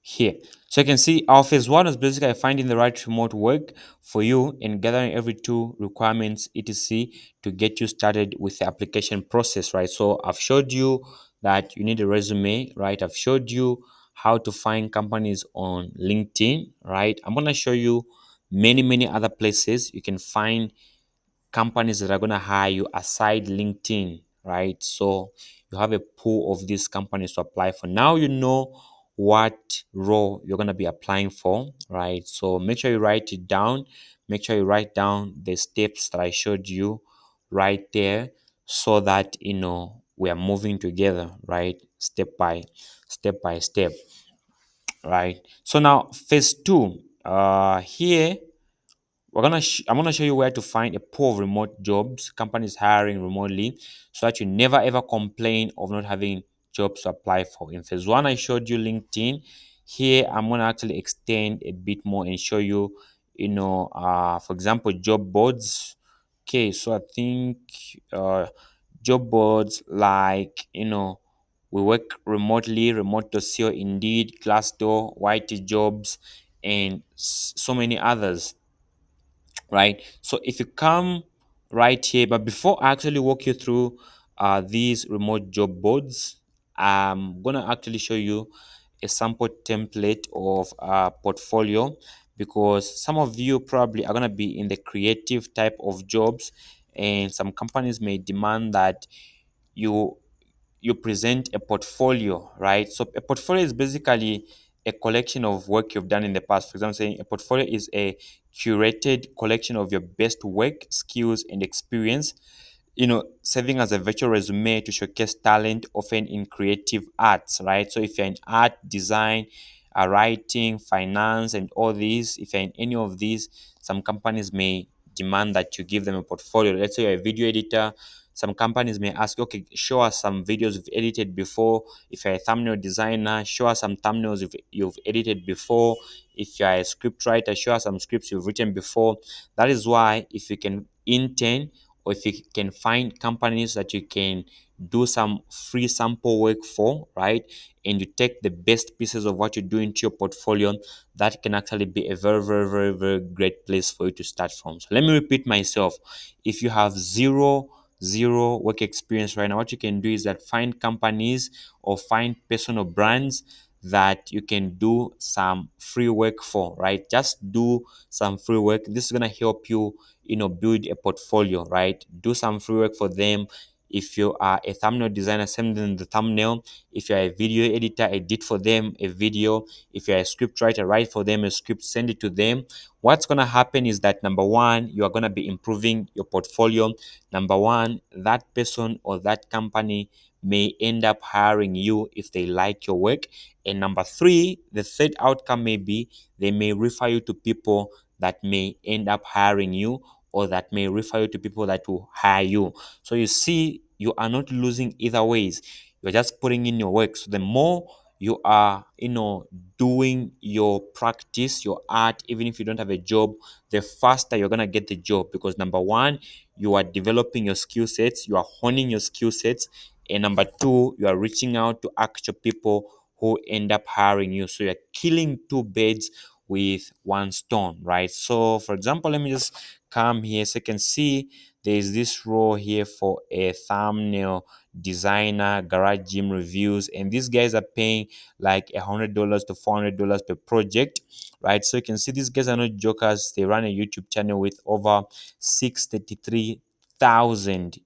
here. So you can see our phase one is basically finding the right remote work for you and gathering every two requirements etc to get you started with the application process, right? So I've showed you that you need a resume, right? I've showed you how to find companies on LinkedIn, right? I'm going to show you many other places you can find companies that are going to hire you aside LinkedIn, right? So you have a pool of these companies to apply for. Now you know what role you're going to be applying for, right? So make sure you write it down. Make sure you write down the steps that I showed you right there so that we are moving together, right? Step by step, right? So now phase two, here I'm gonna show you where to find a pool of remote jobs, companies hiring remotely, so that you never ever complain of not having jobs to apply for. In phase one, I showed you LinkedIn. Here, I'm gonna actually extend a bit more and show you, for example, job boards. Okay, so I think job boards like we work remotely, remote.co, Indeed, Glassdoor, YT Jobs, and so many others, right? So if you come right here, but before I actually walk you through these remote job boards, I'm gonna actually show you a sample template of a portfolio, because some of you probably are gonna be in the creative type of jobs, and some companies may demand that you you present a portfolio, right? So a portfolio is basically a collection of work you've done in the past. For example, saying a portfolio is a curated collection of your best work, skills, and experience, serving as a virtual resume to showcase talent, often in creative arts, right? So if you're in art, design, writing, finance, and all these, if you're in any of these, some companies may demand that you give them a portfolio. Let's say you're a video editor, some companies may ask, okay, show us some videos you've edited before. If you're a thumbnail designer, show us some thumbnails you've edited before. If you're a script writer, show us some scripts you've written before. That is why if you can intern, or if you can find companies that you can do some free sample work for, right? And you take the best pieces of what you do into your portfolio, that can actually be a very great place for you to start from. So let me repeat myself. If you have zero work experience right now, what you can do is that find companies or find personal brands that you can do some free work for, right? Just do some free work. This is going to help you, build a portfolio, right? Do some free work for them. If you are a thumbnail designer, send them the thumbnail. If you're a video editor, edit for them a video. If you're a script writer, write for them a script, send it to them. What's going to happen is that number one, you are going to be improving your portfolio. Number one, that person or that company may end up hiring you if they like your work. And number three, the third outcome may be they may refer you to people that may end up hiring you, or that may refer you to people that will hire you. So you see, you are not losing either ways. You're just putting in your work. So the more you are, doing your practice, your art, even if you don't have a job, the faster you're gonna get the job. Because number one, you are developing your skill sets, you are honing your skill sets, and number two, you are reaching out to actual people who end up hiring you. So you're killing two birds with one stone, right? So for example, let me just come here so you can see there's this role here for a thumbnail designer, garage gym reviews, and these guys are paying like $100 to $400 per project, right? So you can see these guys are not jokers. They run a YouTube channel with over 633,000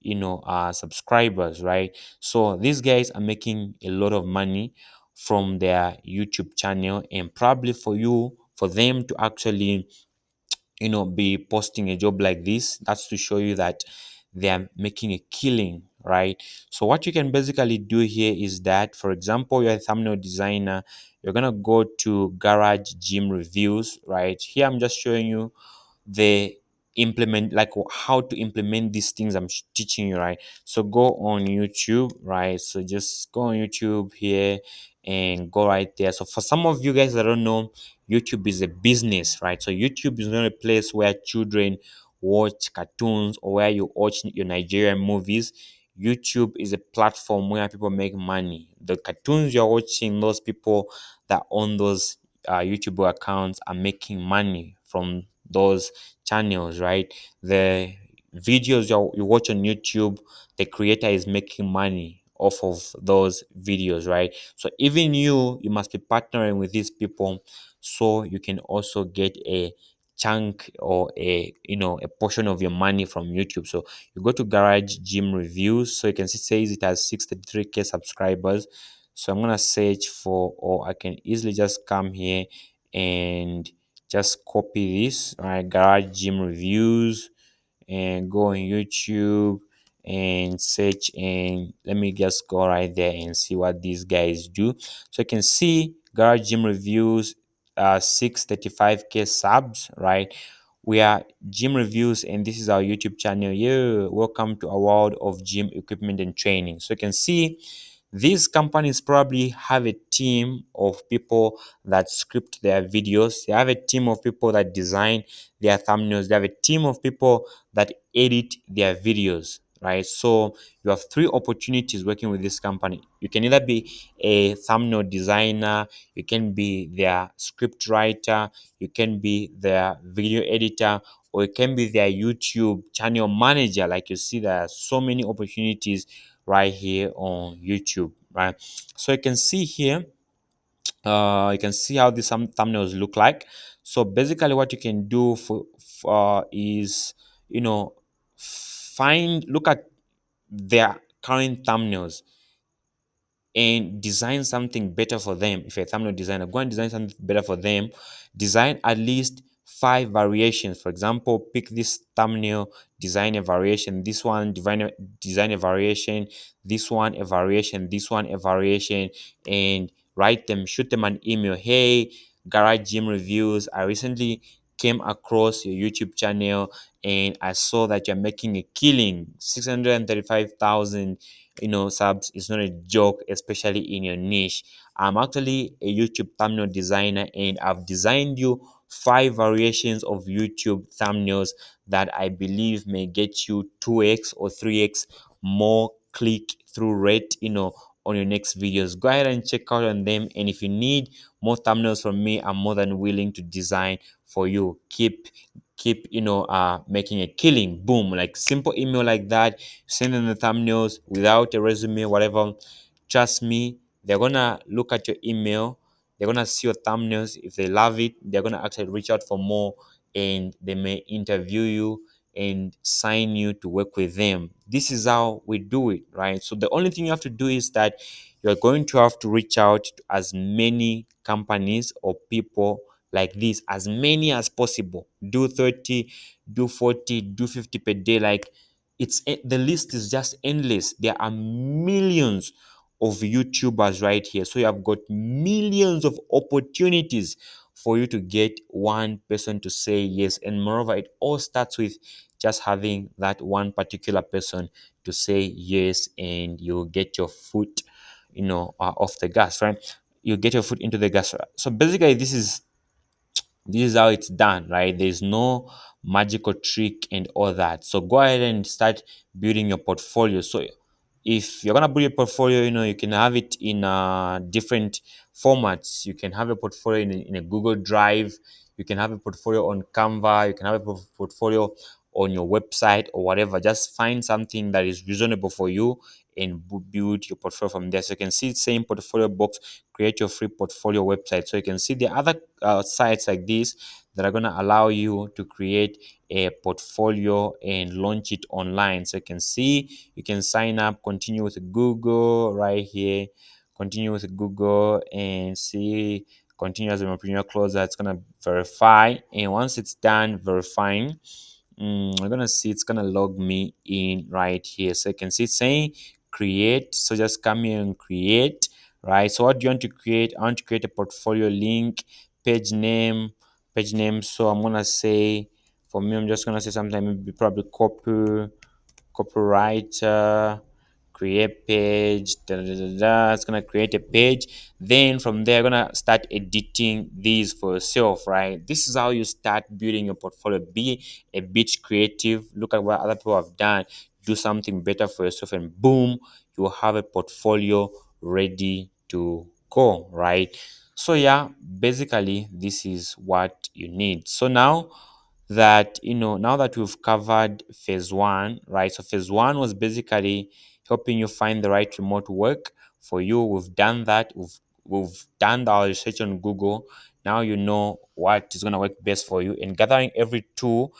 subscribers, right? So these guys are making a lot of money from their YouTube channel, and probably for them to actually be posting a job like this, that's to show you that they are making a killing, right? So what you can basically do here is that, for example, you're a thumbnail designer, you're gonna go to garage gym reviews, right? Here I'm just showing you the implement, like how to implement these things I'm teaching you, right? So go on YouTube, right? So just go on YouTube here and go right there. So for some of you guys that don't know, YouTube is a business, right? So YouTube is not a place where children watch cartoons or where you watch your Nigerian movies. YouTube is a platform where people make money. The cartoons you're watching, those people that own those YouTube accounts are making money from those channels, right? The videos you watch on YouTube, the creator is making money off of those videos, right? So even you must be partnering with these people so you can also get a chunk or a portion of your money from YouTube. So you go to Garage Gym Reviews. So you can see it says it has 63k subscribers. So I'm gonna search for, or I can easily just come here and just copy this, right? Garage Gym Reviews, and go on YouTube and search, and let me just go right there and see what these guys do. So you can see Garage Gym Reviews, 635k subs, right? We are Gym Reviews, and this is our YouTube channel. Yeah, welcome to our world of gym equipment and training. So you can see these companies probably have a team of people that script their videos. They have a team of people that design their thumbnails. They have a team of people that edit their videos, right? So you have three opportunities working with this company. You can either be a thumbnail designer, you can be their script writer, you can be their video editor, or it can be their YouTube channel manager. Like you see, there are so many opportunities right here on YouTube, right? So you can see here, you can see how these some thumbnails look like. So basically what you can do is, you know, look at their current thumbnails and design something better for them. If you're a thumbnail designer, go and design something better for them. Design at least five variations. For example, pick this thumbnail, design a variation, this one, design a variation, this one a variation, this one a variation, and write them, shoot them an email. Hey, Garage Gym Reviews, I recently came across your YouTube channel and I saw that you're making a killing, 635,000 subs is not a joke, especially in your niche. I'm actually a YouTube thumbnail designer, and I've designed you five variations of YouTube thumbnails that I believe may get you 2x or 3x more click through rate, on your next videos. Go ahead and check out on them, and if you need more thumbnails from me, I'm more than willing to design for you. Keep making a killing. Boom, like simple email like that, send in the thumbnails without a resume, whatever. Trust me, they're gonna look at your email, they're gonna see your thumbnails. If they love it, they're gonna actually reach out for more, and they may interview you and sign you to work with them. This is how we do it, right? So the only thing you have to do is that you're going to have to reach out to as many companies or people like this, as many as possible. Do 30, do 40, do 50 per day. Like, the list is just endless. There are millions of YouTubers right here. So you have got millions of opportunities for you to get one person to say yes. And moreover, it all starts with just having that one particular person to say yes, and you get your foot, off the gas, right? You get your foot into the gas. So basically, this is how it's done, right? There's no magical trick and all that. So go ahead and start building your portfolio. So if you're gonna build your portfolio, you can have it in different formats. You can have a portfolio in a Google Drive. You can have a portfolio on Canva. You can have a portfolio on your website or whatever. Just find something that is reasonable for you and build your portfolio from there. So you can see it's saying portfolio box, create your free portfolio website. So you can see the other sites like this that are going to allow you to create a portfolio and launch it online. So you can see, you can sign up, continue with Google right here, continue with Google, and see, continue as a entrepreneur, close that. It's going to verify, and once it's done verifying, I'm gonna see it's gonna log me in right here. So you can see it's saying create. So just come here and create, right? So what do you want to create? I want to create a portfolio link, page name, page name. So I'm gonna say, for me, I'm just gonna say something, maybe probably copywriter, create page, da, da, da, da. It's gonna create a page. Then from there, gonna start editing these for yourself, right? This is how you start building your portfolio. Be a bit creative. Look at what other people have done. do something better for yourself, and boom, you have a portfolio ready to go, right? So yeah, basically this is what you need. So now that we've covered phase one, right? So phase one was basically helping you find the right remote work for you. We've done that. We've done our research on Google. Now you know what is going to work best for you. And gathering every tool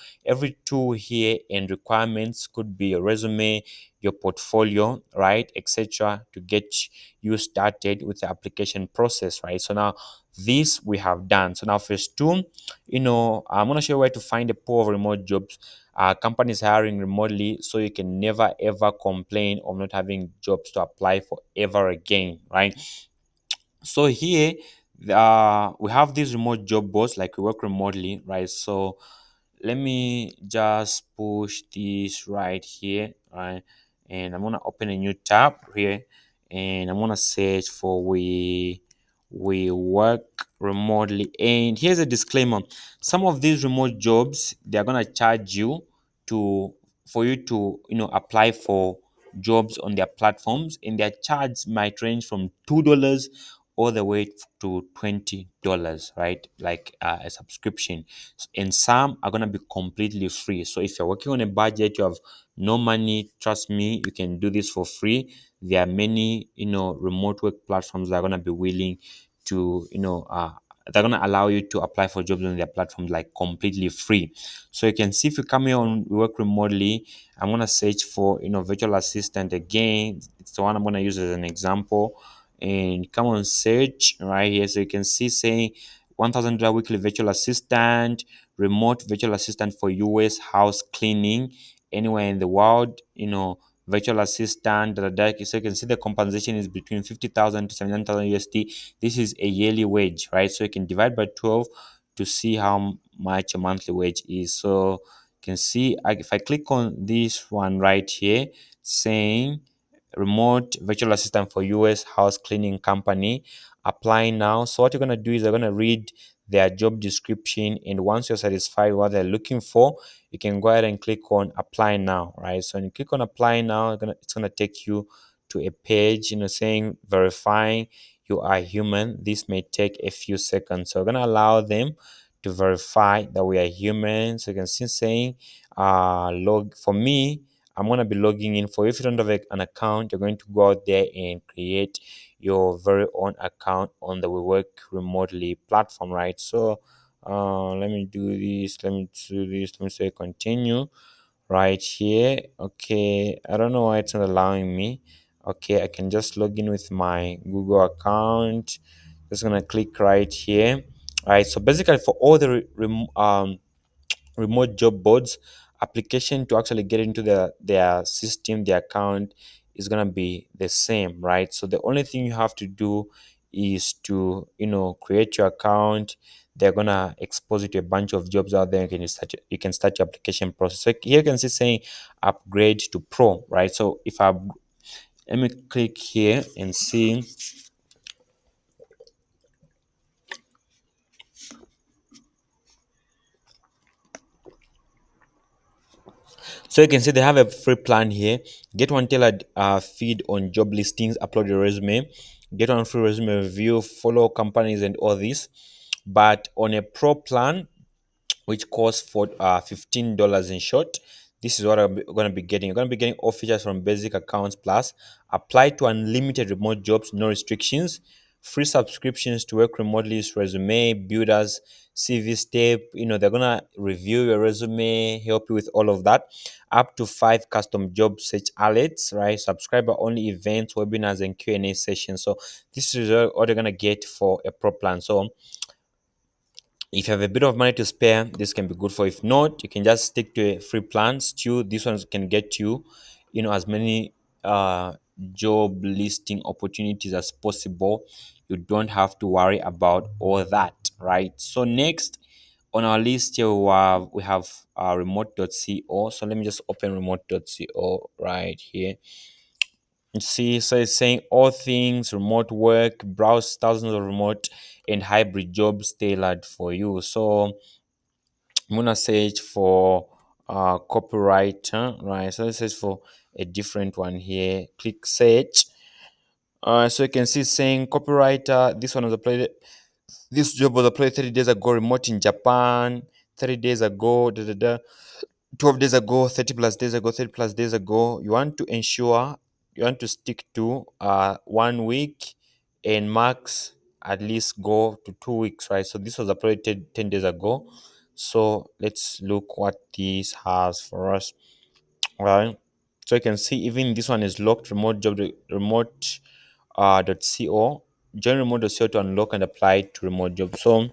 here and requirements could be your resume, your portfolio, right, etc., to get you started with the application process, right? So now this we have done. So now phase two, I'm going to show you where to find a pool of remote jobs. Companies hiring remotely, so you can never ever complain of not having jobs to apply for ever again, right? So here, we have these remote job boards, like we work remotely, right? So let me just push this right here, right? And I'm gonna open a new tab here, and I'm gonna search for we work remotely. And here's a disclaimer: some of these remote jobs, they're gonna charge you to for you to apply for jobs on their platforms, and their charge might range from $2 all the way to $20, right? Like a subscription. And some are going to be completely free. So if you're working on a budget, you have no money, trust me, you can do this for free. There are many remote work platforms that are going to be willing to they're going to allow you to apply for jobs on their platforms, like completely free. So you can see, if you come here on work remotely, I'm going to search for virtual assistant. Again, it's the one I'm going to use as an example, and come on, search right here. So you can see saying $1,000 weekly virtual assistant, remote virtual assistant for US house cleaning anywhere in the world, virtual assistant. So you can see the compensation is between 50,000 to 79,000 USD. This is a yearly wage, right? So you can divide by 12 to see how much a monthly wage is. So you can see, if I click on this one right here, saying remote virtual assistant for US house cleaning company, apply now. So what you're going to do is you're going to read their job description, and once you're satisfied what they're looking for, you can go ahead and click on apply now, right? So when you click on apply now, it's going to take you to a page saying verifying you are human. This may take a few seconds, so we're going to allow them to verify that we are human. So you can see saying log for me, I'm going to be logging in. For you, if you don't have an account, you're going to go out there and create your very own account on the We Work Remotely platform, right? So let me do this. Let me say continue right here. Okay, I don't know why it's not allowing me. Okay, I can just log in with my Google account. Just gonna click right here. All right, so basically for all the remote job boards, application to actually get into their system, their account, is going to be the same, right? So the only thing you have to do is to create your account. They're going to expose you to a bunch of jobs out there. You can start your application process. So here you can see saying upgrade to pro, right? So if I let me click here and see. So you can see they have a free plan here. Get one tailored feed on job listings, upload your resume, get one free resume review, follow companies and all this. But on a pro plan, which costs for $15 in short, this is what I'm going to be getting. You're going to be getting all features from basic accounts plus, apply to unlimited remote jobs, no restrictions, free subscriptions to work remotely, resume builders, CV step. They're going to review your resume, help you with all of that. Up to 5 custom job search alerts, right? Subscriber only events, webinars, and Q&A sessions. So this is what you're going to get for a pro plan. So if you have a bit of money to spare, this can be good for. If not, you can just stick to a free plan. Still, these ones can get you as many job listing opportunities as possible. You don't have to worry about all that, right? So next on our list here, we have remote.co. So let me just open remote.co right here. You see, so it's saying all things remote work, browse thousands of remote and hybrid jobs tailored for you. So I'm gonna search for copywriter, right? So let's search for a different one here. Click search. So you can see saying copywriter. This one was applied. This job was applied 30 days ago. Remote in Japan. 30 days ago. 12 days ago. 30 plus days ago. 30 plus days ago. You want to ensure you want to stick to 1 week and max at least go to 2 weeks, right? So this was uploaded 10 days ago. So let's look what this has for us, right? So you can see even this one is locked. Remote job remote .co. Join remote.co to unlock and apply to remote job. So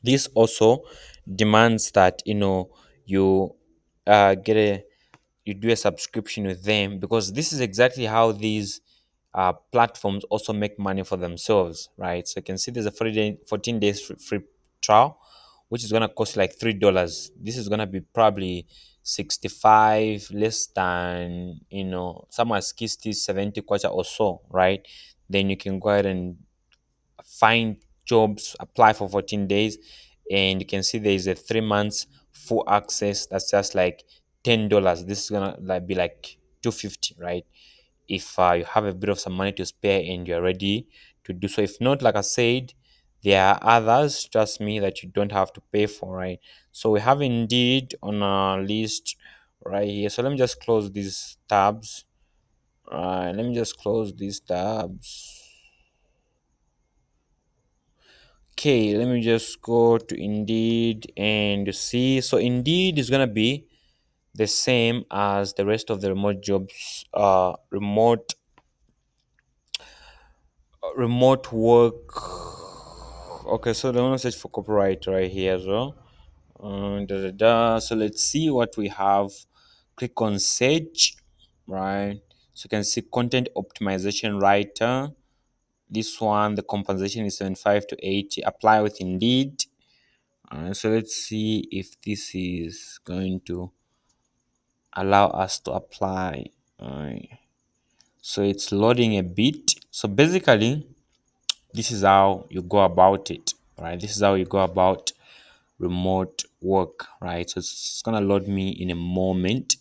this also demands that you get a you do a subscription with them, because this is exactly how these platforms also make money for themselves, right? So you can see there's a 14 days free trial, which is gonna cost like $3. This is gonna be probably 65, less than somewhere 60, 70 quarter or so, right? Then you can go ahead and find jobs, apply for 14 days, and you can see there is a 3 months full access. That's just like $10. This is gonna be like 250, right? If you have a bit of some money to spare and you're ready to do so. If not, like I said, there are others, trust me, that you don't have to pay for, right? So we have Indeed on our list right here. So let me just close these tabs. Let me just close these tabs. Okay, let me just go to Indeed and see. So Indeed is gonna be the same as the rest of the remote jobs, remote work. Okay, so I'm gonna search for copyright right here as well. So let's see what we have. Click on search, right? So you can see content optimization writer. This one, the compensation is 75 to 80. Apply with Indeed. So let's see if this is going to allow us to apply. Alright. So it's loading a bit. So basically, this is how you go about it, right? This is how you go about remote work, right? So it's gonna load me in a moment,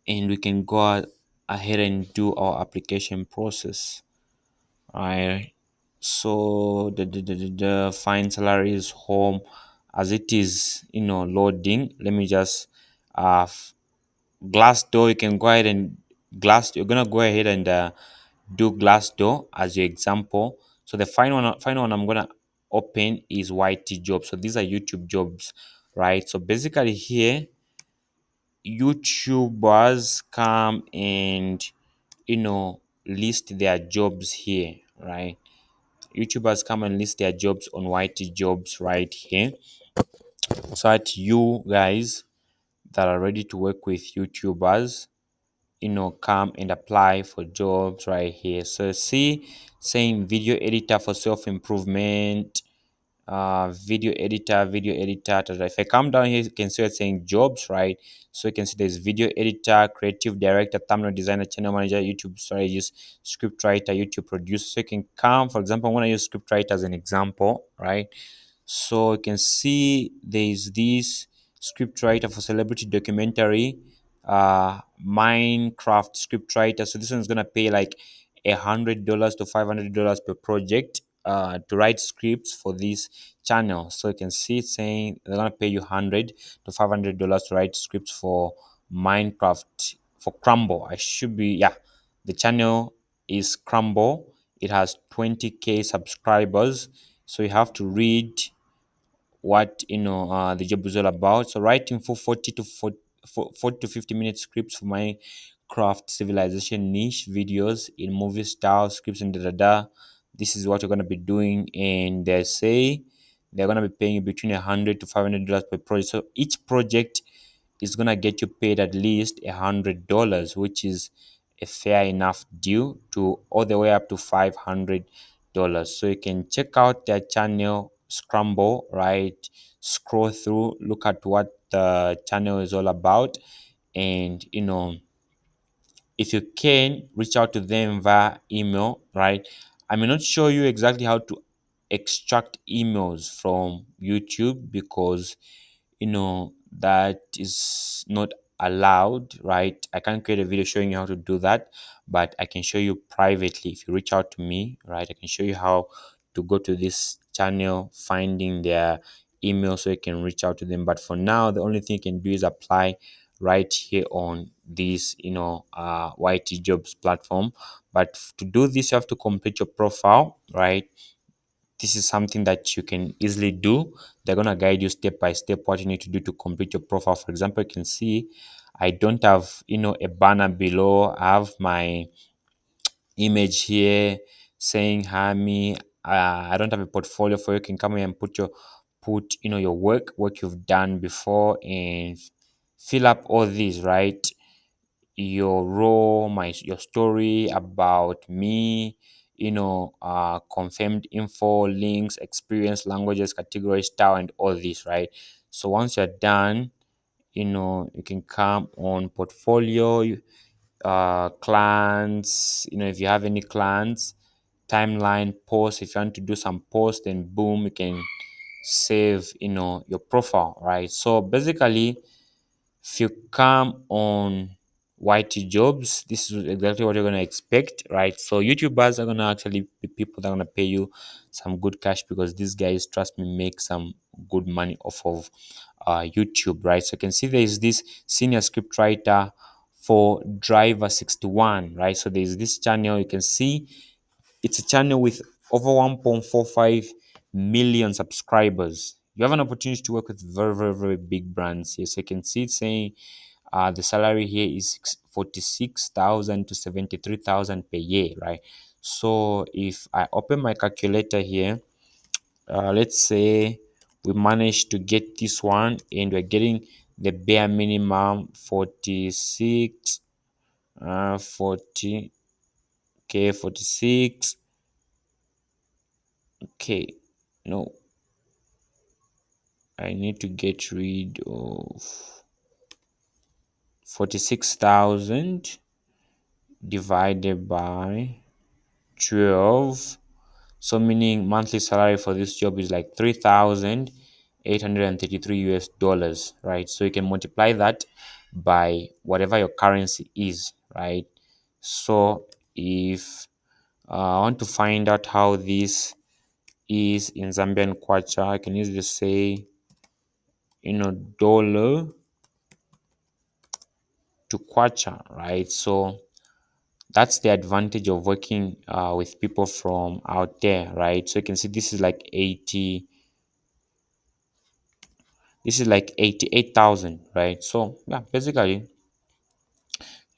and we can go ahead and do our application process. Right. So the fine salary is home as it is, loading. Let me just glass door. You can go ahead and you're gonna go ahead and do glass door as your example. So the final one I'm gonna open is YT jobs. So these are YouTube jobs, right? So basically here YouTubers come and list their jobs here, right? YouTubers come and list their jobs on YT jobs right here, so that you guys that are ready to work with YouTubers, come and apply for jobs right here. So see, saying video editor for self-improvement, video editor. If I come down here, you can see it's saying jobs, right? So you can see there's video editor, creative director, thumbnail designer, channel manager, YouTube strategist, script writer, YouTube producer. So you can come, for example, I'm going to use script writer as an example, right? So you can see there's this script writer for celebrity documentary, Minecraft script writer. So this one's gonna pay like $100 to $500 per project to write scripts for this channel. So you can see it saying they're gonna pay you $100 to $500 to write scripts for Minecraft for Crumble. I should be yeah. The channel is Crumble. It has 20K subscribers. So you have to read what the job is all about. So writing for 40 to 50 minute scripts for Minecraft civilization niche videos in movie style scripts and This is what you're gonna be doing, and they say they're gonna be paying you between $100 to $500 per project. So each project is gonna get you paid at least $100, which is a fair enough deal, to all the way up to $500. So you can check out their channel Scramble, right? Scroll through, look at what the channel is all about, and if you can reach out to them via email, right? I may not show you exactly how to extract emails from YouTube, because that is not allowed, right? I can't create a video showing you how to do that, but I can show you privately. If you reach out to me, right, I can show you how to go to this channel, finding their email so you can reach out to them. But for now, the only thing you can do is apply right here on this, YT Jobs platform. But to do this, you have to complete your profile, right? This is something that you can easily do. They're going to guide you step by step what you need to do to complete your profile. For example, you can see I don't have, a banner below. I have my image here saying hi me. I don't have a portfolio for you. You can come here and put your work you've done before, and fill up all these, right? Your role, your story about me, confirmed info, links, experience, languages, category, style, and all this, right? So once you're done, you can come on portfolio, clients, if you have any clients, timeline, post. If you want to do some post, then boom, you can save, your profile, right? So basically, if you come on YT Jobs, this is exactly what you're gonna expect, right? So YouTubers are gonna actually be people that are gonna pay you some good cash, because these guys, trust me, make some good money off of YouTube, right? So you can see there is this senior script writer for Driver 61, right? So there's this channel. You can see it's a channel with over 1.45 million subscribers. You have an opportunity to work with very, very, very big brands here. So you can see it saying the salary here is 46,000 to 73,000 per year, right? So if I open my calculator here, let's say we managed to get this one, and we're getting the bare minimum 46, 40, okay, 46, okay. No, I need to get rid of 46,000 divided by 12. So meaning monthly salary for this job is like 3,833 US dollars, right? So you can multiply that by whatever your currency is, right? So if I want to find out how this is in Zambian kwacha, I can easily say, dollar to kwacha, right? So that's the advantage of working with people from out there, right? So you can see this is like 88,000, right? So yeah, basically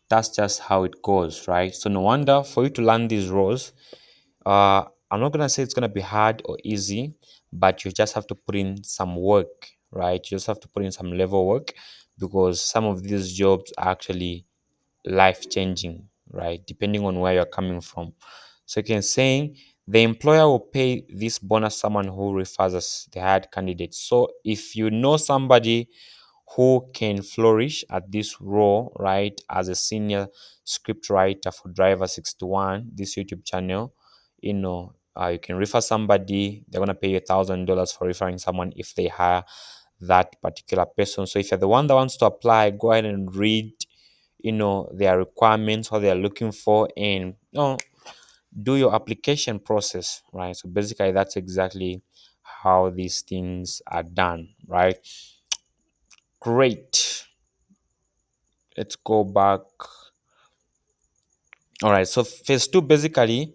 that's just how it goes, right? So no wonder for you to learn these roles, I'm not gonna say it's gonna be hard or easy, but you just have to put in some work, right? You just have to put in some level work, because some of these jobs are actually life changing, right? Depending on where you're coming from. So you can say the employer will pay this bonus someone who refers us the hired candidate. So if you know somebody who can flourish at this role, right, as a senior script writer for Driver 61, this YouTube channel, you can refer somebody. They're gonna pay you $1,000 for referring someone if they hire that particular person. So if you're the one that wants to apply, go ahead and read, their requirements, what they're looking for, and do your application process, right? So basically, that's exactly how these things are done, right? Great. Let's go back. All right, so phase two, basically,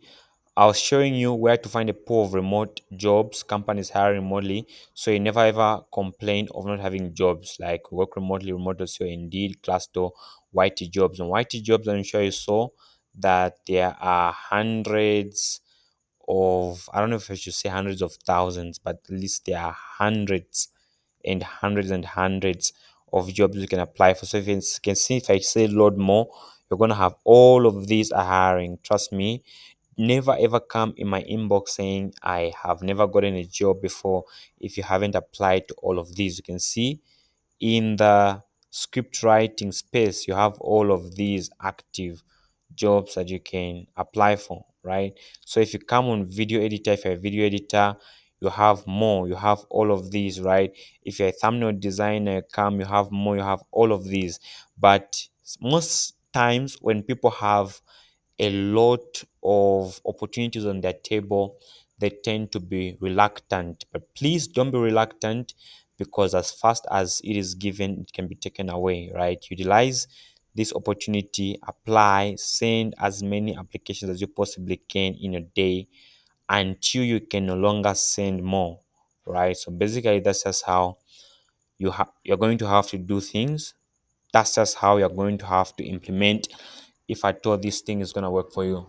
I was showing you where to find a pool of remote jobs, companies hiring remotely, so you never ever complain of not having jobs, like work remotely, remote.co, Indeed, Glassdoor, YT Jobs. On YT Jobs, I'm sure you saw that there are hundreds of, I don't know if I should say hundreds of thousands, but at least there are hundreds and hundreds and hundreds of jobs you can apply for. So if you can see, if I say load more, you're gonna have all of these are hiring. Trust me, never ever come in my inbox saying I have never gotten a job before if you haven't applied to all of these. You can see in the script writing space, you have all of these active jobs that you can apply for, right? So if you come on video editor, if you're a video editor, you have more, you have all of these, right? If you're a thumbnail designer, come, you have more, you have all of these. But most times when people have a lot of opportunities on their table, they tend to be reluctant. But please don't be reluctant, because as fast as it is given, it can be taken away, right? Utilize this opportunity, apply, send as many applications as you possibly can in a day until you can no longer send more, right? So basically, that's just how you're going to have to do things. That's just how you're going to have to implement if I thought this thing is going to work for you,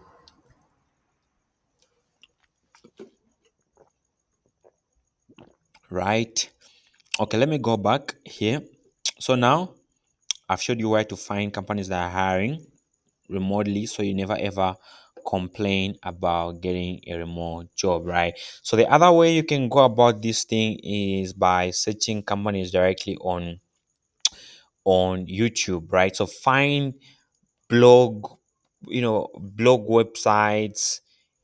right? Okay, let me go back here. So now I've showed you where to find companies that are hiring remotely, so you never ever complain about getting a remote job, right? So the other way you can go about this thing is by searching companies directly on YouTube, right? So find blog, blog websites,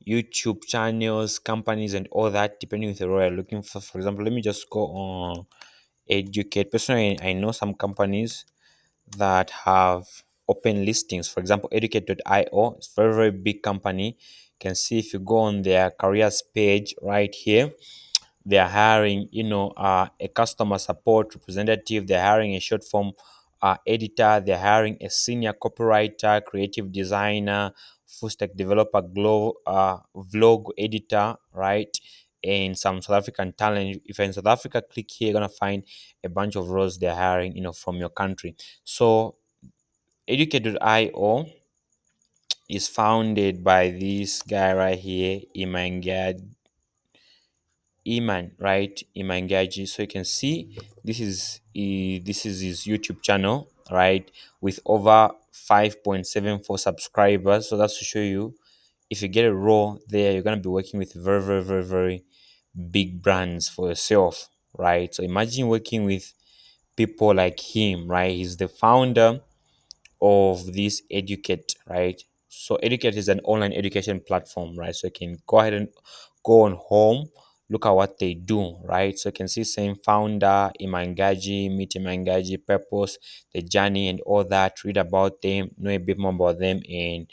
YouTube channels, companies, and all that, depending on the role you're looking for. For example, let me just go on educate. Personally, I know some companies that have open listings. For example, educate.io, it's a very, very big company. You can see if you go on their careers page right here, they're hiring, a customer support representative, they're hiring a short form editor, they're hiring a senior copywriter, creative designer, full stack developer, vlog editor, right? And some South African talent. If you're in South Africa, click here, you're gonna find a bunch of roles they're hiring, from your country. So educate.io is founded by this guy right here, Iman, right? Iman Gaji. So you can see this is his YouTube channel, right? With over 5.74 subscribers. So that's to show you, if you get a role there, you're gonna be working with very, very, very, very big brands for yourself, right? So imagine working with people like him, right? He's the founder of this Educate, right? So Educate is an online education platform, right? So you can go ahead and go on home, look at what they do, right? So you can see same founder, Imangaji, meet Imangaji, purpose, the journey and all that, read about them, know a bit more about them, and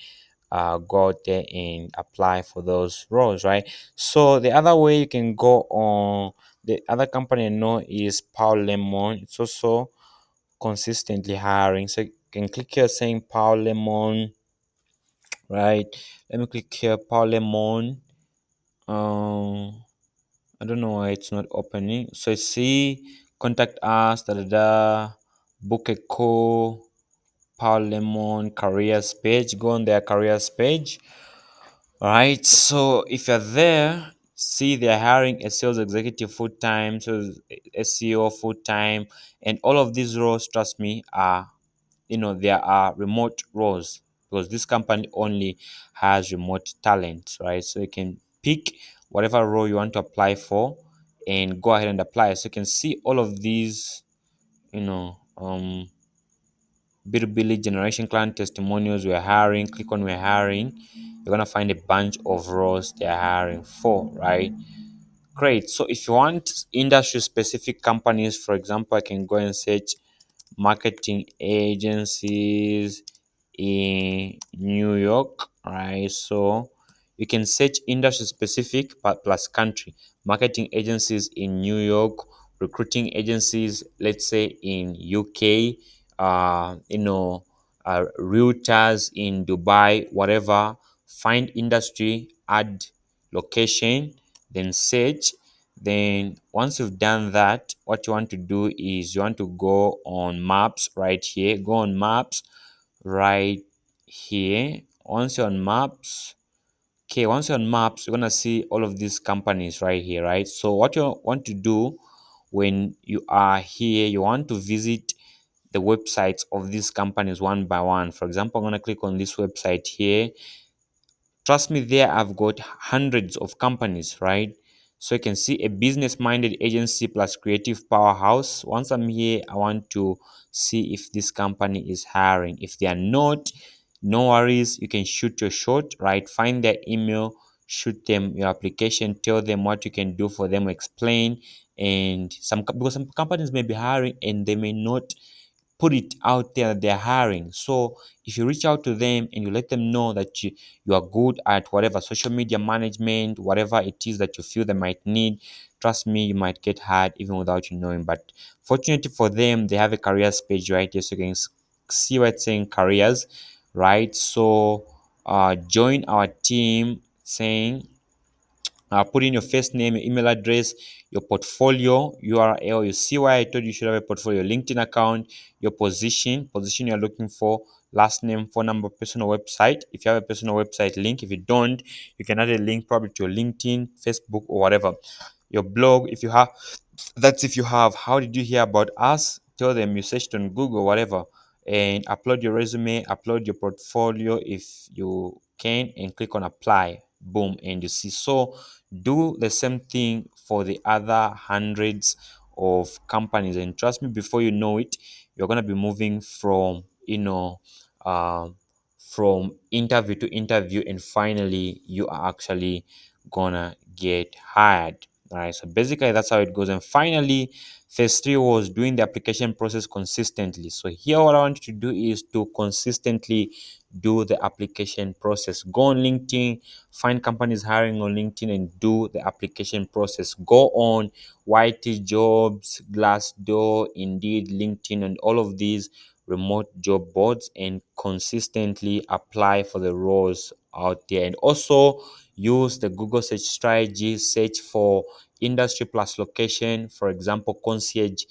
go out there and apply for those roles, right? So the other way you can go on, the other company I know is Paul Lemon. It's also consistently hiring. So you can click here saying Paul Lemon, right? Let me click here, Paul Lemon. Um, I don't know why it's not opening. So see, contact us, da da da, book a call, Paul Lemon careers page. Go on their careers page. All right. So if you're there, see they're hiring a sales executive full time, so SEO full time, and all of these roles, trust me, are, there are remote roles, because this company only has remote talent, right? So you can pick whatever role you want to apply for and go ahead and apply. So you can see all of these, you know um B2B generation, client testimonials, we're hiring. Click on we're hiring, you're gonna find a bunch of roles they're hiring for, right? Great. So if you want industry specific companies, for example, I can go and search marketing agencies in New York, right? So you can search industry specific but plus country. Marketing agencies in New York, recruiting agencies, let's say in UK, realtors in Dubai, whatever. Find industry, add location, then search. Then once you've done that, what you want to do is you want to go on maps right here. Go on maps right here. Once you're on maps, okay, once you're on maps, you're gonna see all of these companies right here, right? So what you want to do when you are here, you want to visit the websites of these companies one by one. For example, I'm gonna click on this website here. Trust me, there I've got hundreds of companies, right? So you can see a business minded agency plus creative powerhouse. Once I'm here, I want to see if this company is hiring. If they are not, no worries, you can shoot your shot, right? Find their email, shoot them your application, tell them what you can do for them, explain. And because some companies may be hiring and they may not put it out there that they're hiring. So if you reach out to them and you let them know that you are good at whatever social media management, whatever it is that you feel they might need, trust me, you might get hired even without you knowing. But fortunately for them, they have a careers page right here, so you can see where it's saying careers, right? So join our team, saying put in your first name, your email address, your portfolio URL. You see why I told you should have a portfolio, LinkedIn account, your position you're looking for, last name, phone number, personal website. If you have a personal website link, if you don't, you can add a link probably to your LinkedIn, Facebook, or whatever. Your blog, if you have, that's if you have. How did you hear about us? Tell them you searched on Google, whatever, and upload your resume, upload your portfolio if you can, and click on apply. Boom, and you see. So do the same thing for the other hundreds of companies, and trust me, before you know it, you're gonna be moving from um, from interview to interview, and finally you are actually gonna get hired. All right, so basically that's how it goes. And finally, phase three was doing the application process consistently. So here, what I want you to do is to consistently do the application process. Go on LinkedIn, find companies hiring on LinkedIn, and do the application process. Go on YT Jobs, Glassdoor, Indeed, LinkedIn, and all of these remote job boards, and consistently apply for the roles out there. And also use the Google search strategy, search for industry plus location, for example, concierge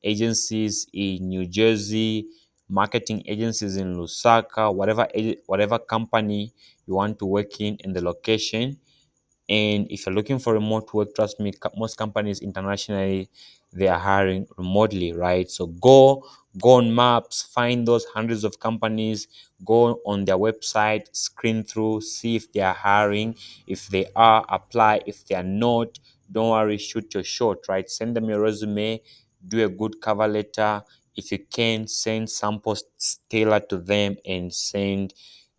agencies in New Jersey, marketing agencies in Lusaka, whatever company you want to work in the location. And if you're looking for remote work, trust me, most companies internationally, they are hiring remotely, right? So go on maps, find those hundreds of companies, go on their website, screen through, see if they are hiring. If they are, apply. If they are not, don't worry, shoot your shot, right? Send them your resume, do a good cover letter. If you can, send samples tailored to them, and send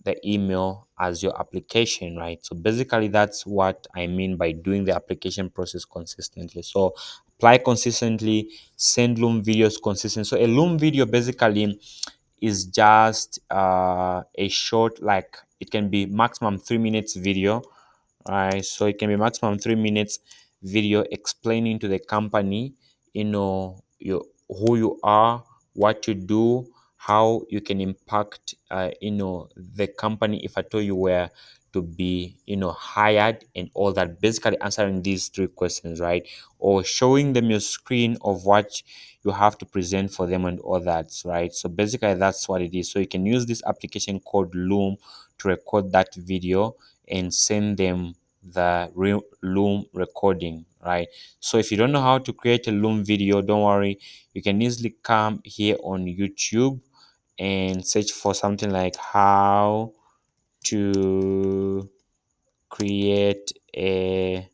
the email as your application, right? So basically, that's what I mean by doing the application process consistently. So apply consistently, send Loom videos consistently. So a Loom video basically is just a short, like it can be maximum 3 minutes video, right? So it can be maximum 3 minutes video explaining to the company, who you are, what you do, how you can impact, the company if at all you were to be, hired, and all that. Basically, answering these three questions, right? Or showing them your screen of what you have to present for them and all that, right? So basically, that's what it is. So you can use this application called Loom to record that video and send them the real Loom recording, right? So if you don't know how to create a Loom video, don't worry, you can easily come here on YouTube and search for something like how to create a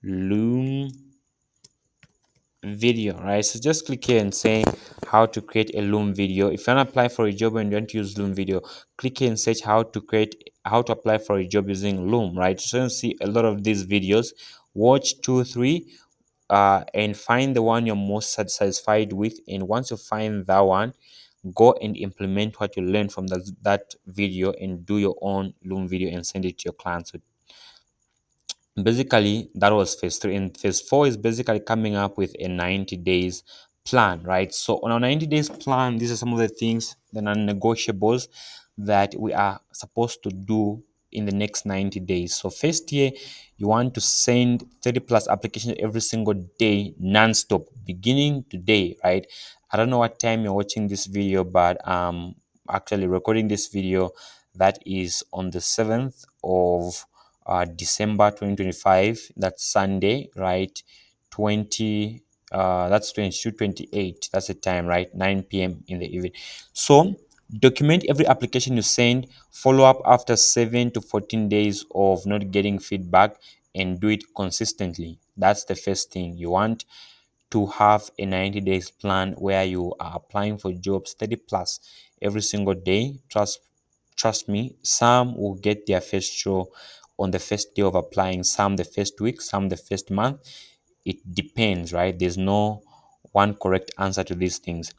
Loom video, right? So just click here and say how to create a Loom video. If you want to apply for a job and you want to use Loom video, click here and search how to apply for a job using Loom, right? So you see a lot of these videos. Watch 2 3 and find the one you're most satisfied with. And once you find that one, go and implement what you learned from that video, and do your own Loom video and send it to your clients. So basically, that was phase three. And phase four is basically coming up with a 90 days plan, right? So on our 90 days plan, these are some of the things, the non-negotiables that we are supposed to do in the next 90 days. So first year, you want to send 30 plus applications every single day, non-stop, beginning today, right? I don't know what time you're watching this video, but actually recording this video, that is on the 7th of December 2025. That's Sunday, right? 20, that's 22:28. That's the time, right? 9 p.m. in the evening. So document every application you send, follow up after 7 to 14 days of not getting feedback, and do it consistently. That's the first thing. You want to have a 90 days plan where you are applying for jobs 30 plus every single day. Trust me, some will get their first show on the first day of applying, some the first week, some the first month. It depends, right? There's no one correct answer to these things.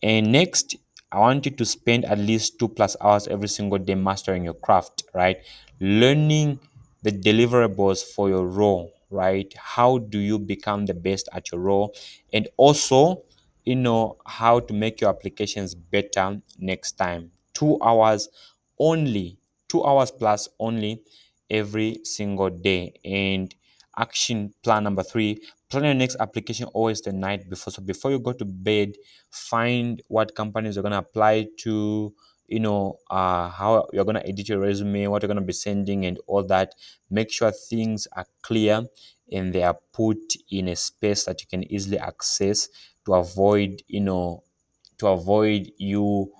And next, I want you to spend at least 2+ hours every single day mastering your craft, right? Learning the deliverables for your role, right? How do you become the best at your role? And also, how to make your applications better next time. 2 hours only, 2 hours plus only every single day. And action plan number three, plan your next application always the night before. So before you go to bed, find what companies you're going to apply to, how you're going to edit your resume, what you're going to be sending, and all that. Make sure things are clear and they are put in a space that you can easily access to avoid, you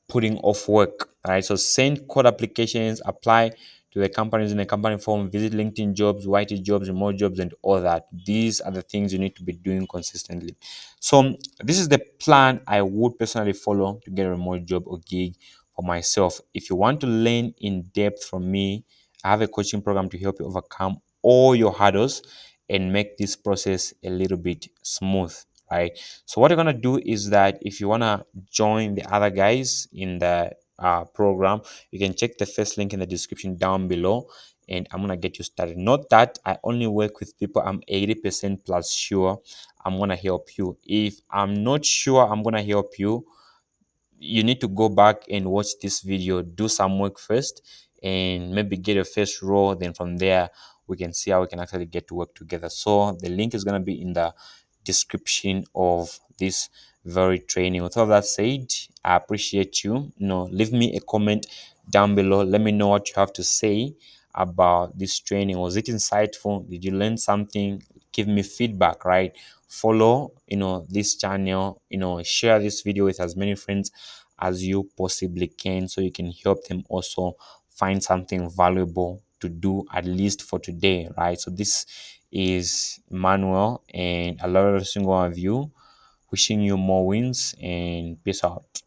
putting off work. All right. So send code applications, apply to the companies in the company form, visit LinkedIn jobs, YT jobs, remote jobs, and all that. These are the things you need to be doing consistently. So this is the plan I would personally follow to get a remote job or gig for myself. If you want to learn in depth from me, I have a coaching program to help you overcome all your hurdles and make this process a little bit smooth. Right. So what you're gonna do is that if you wanna join the other guys in the program, you can check the first link in the description down below, and I'm gonna get you started. Not that I only work with people I'm 80% plus sure I'm gonna help you. If I'm not sure I'm gonna help you, you need to go back and watch this video, do some work first, and maybe get your first role. Then from there, we can see how we can actually get to work together. So the link is going to be in the description of this very training. With all that said, I appreciate you. Leave me a comment down below. Let me know what you have to say about this training. Was it insightful? Did you learn something? Give me feedback, right? Follow this channel, share this video with as many friends as you possibly can, so you can help them also find something valuable to do, at least for today, right? So this is Manuel, and I love every single one of you. Wishing you more wins, and peace out.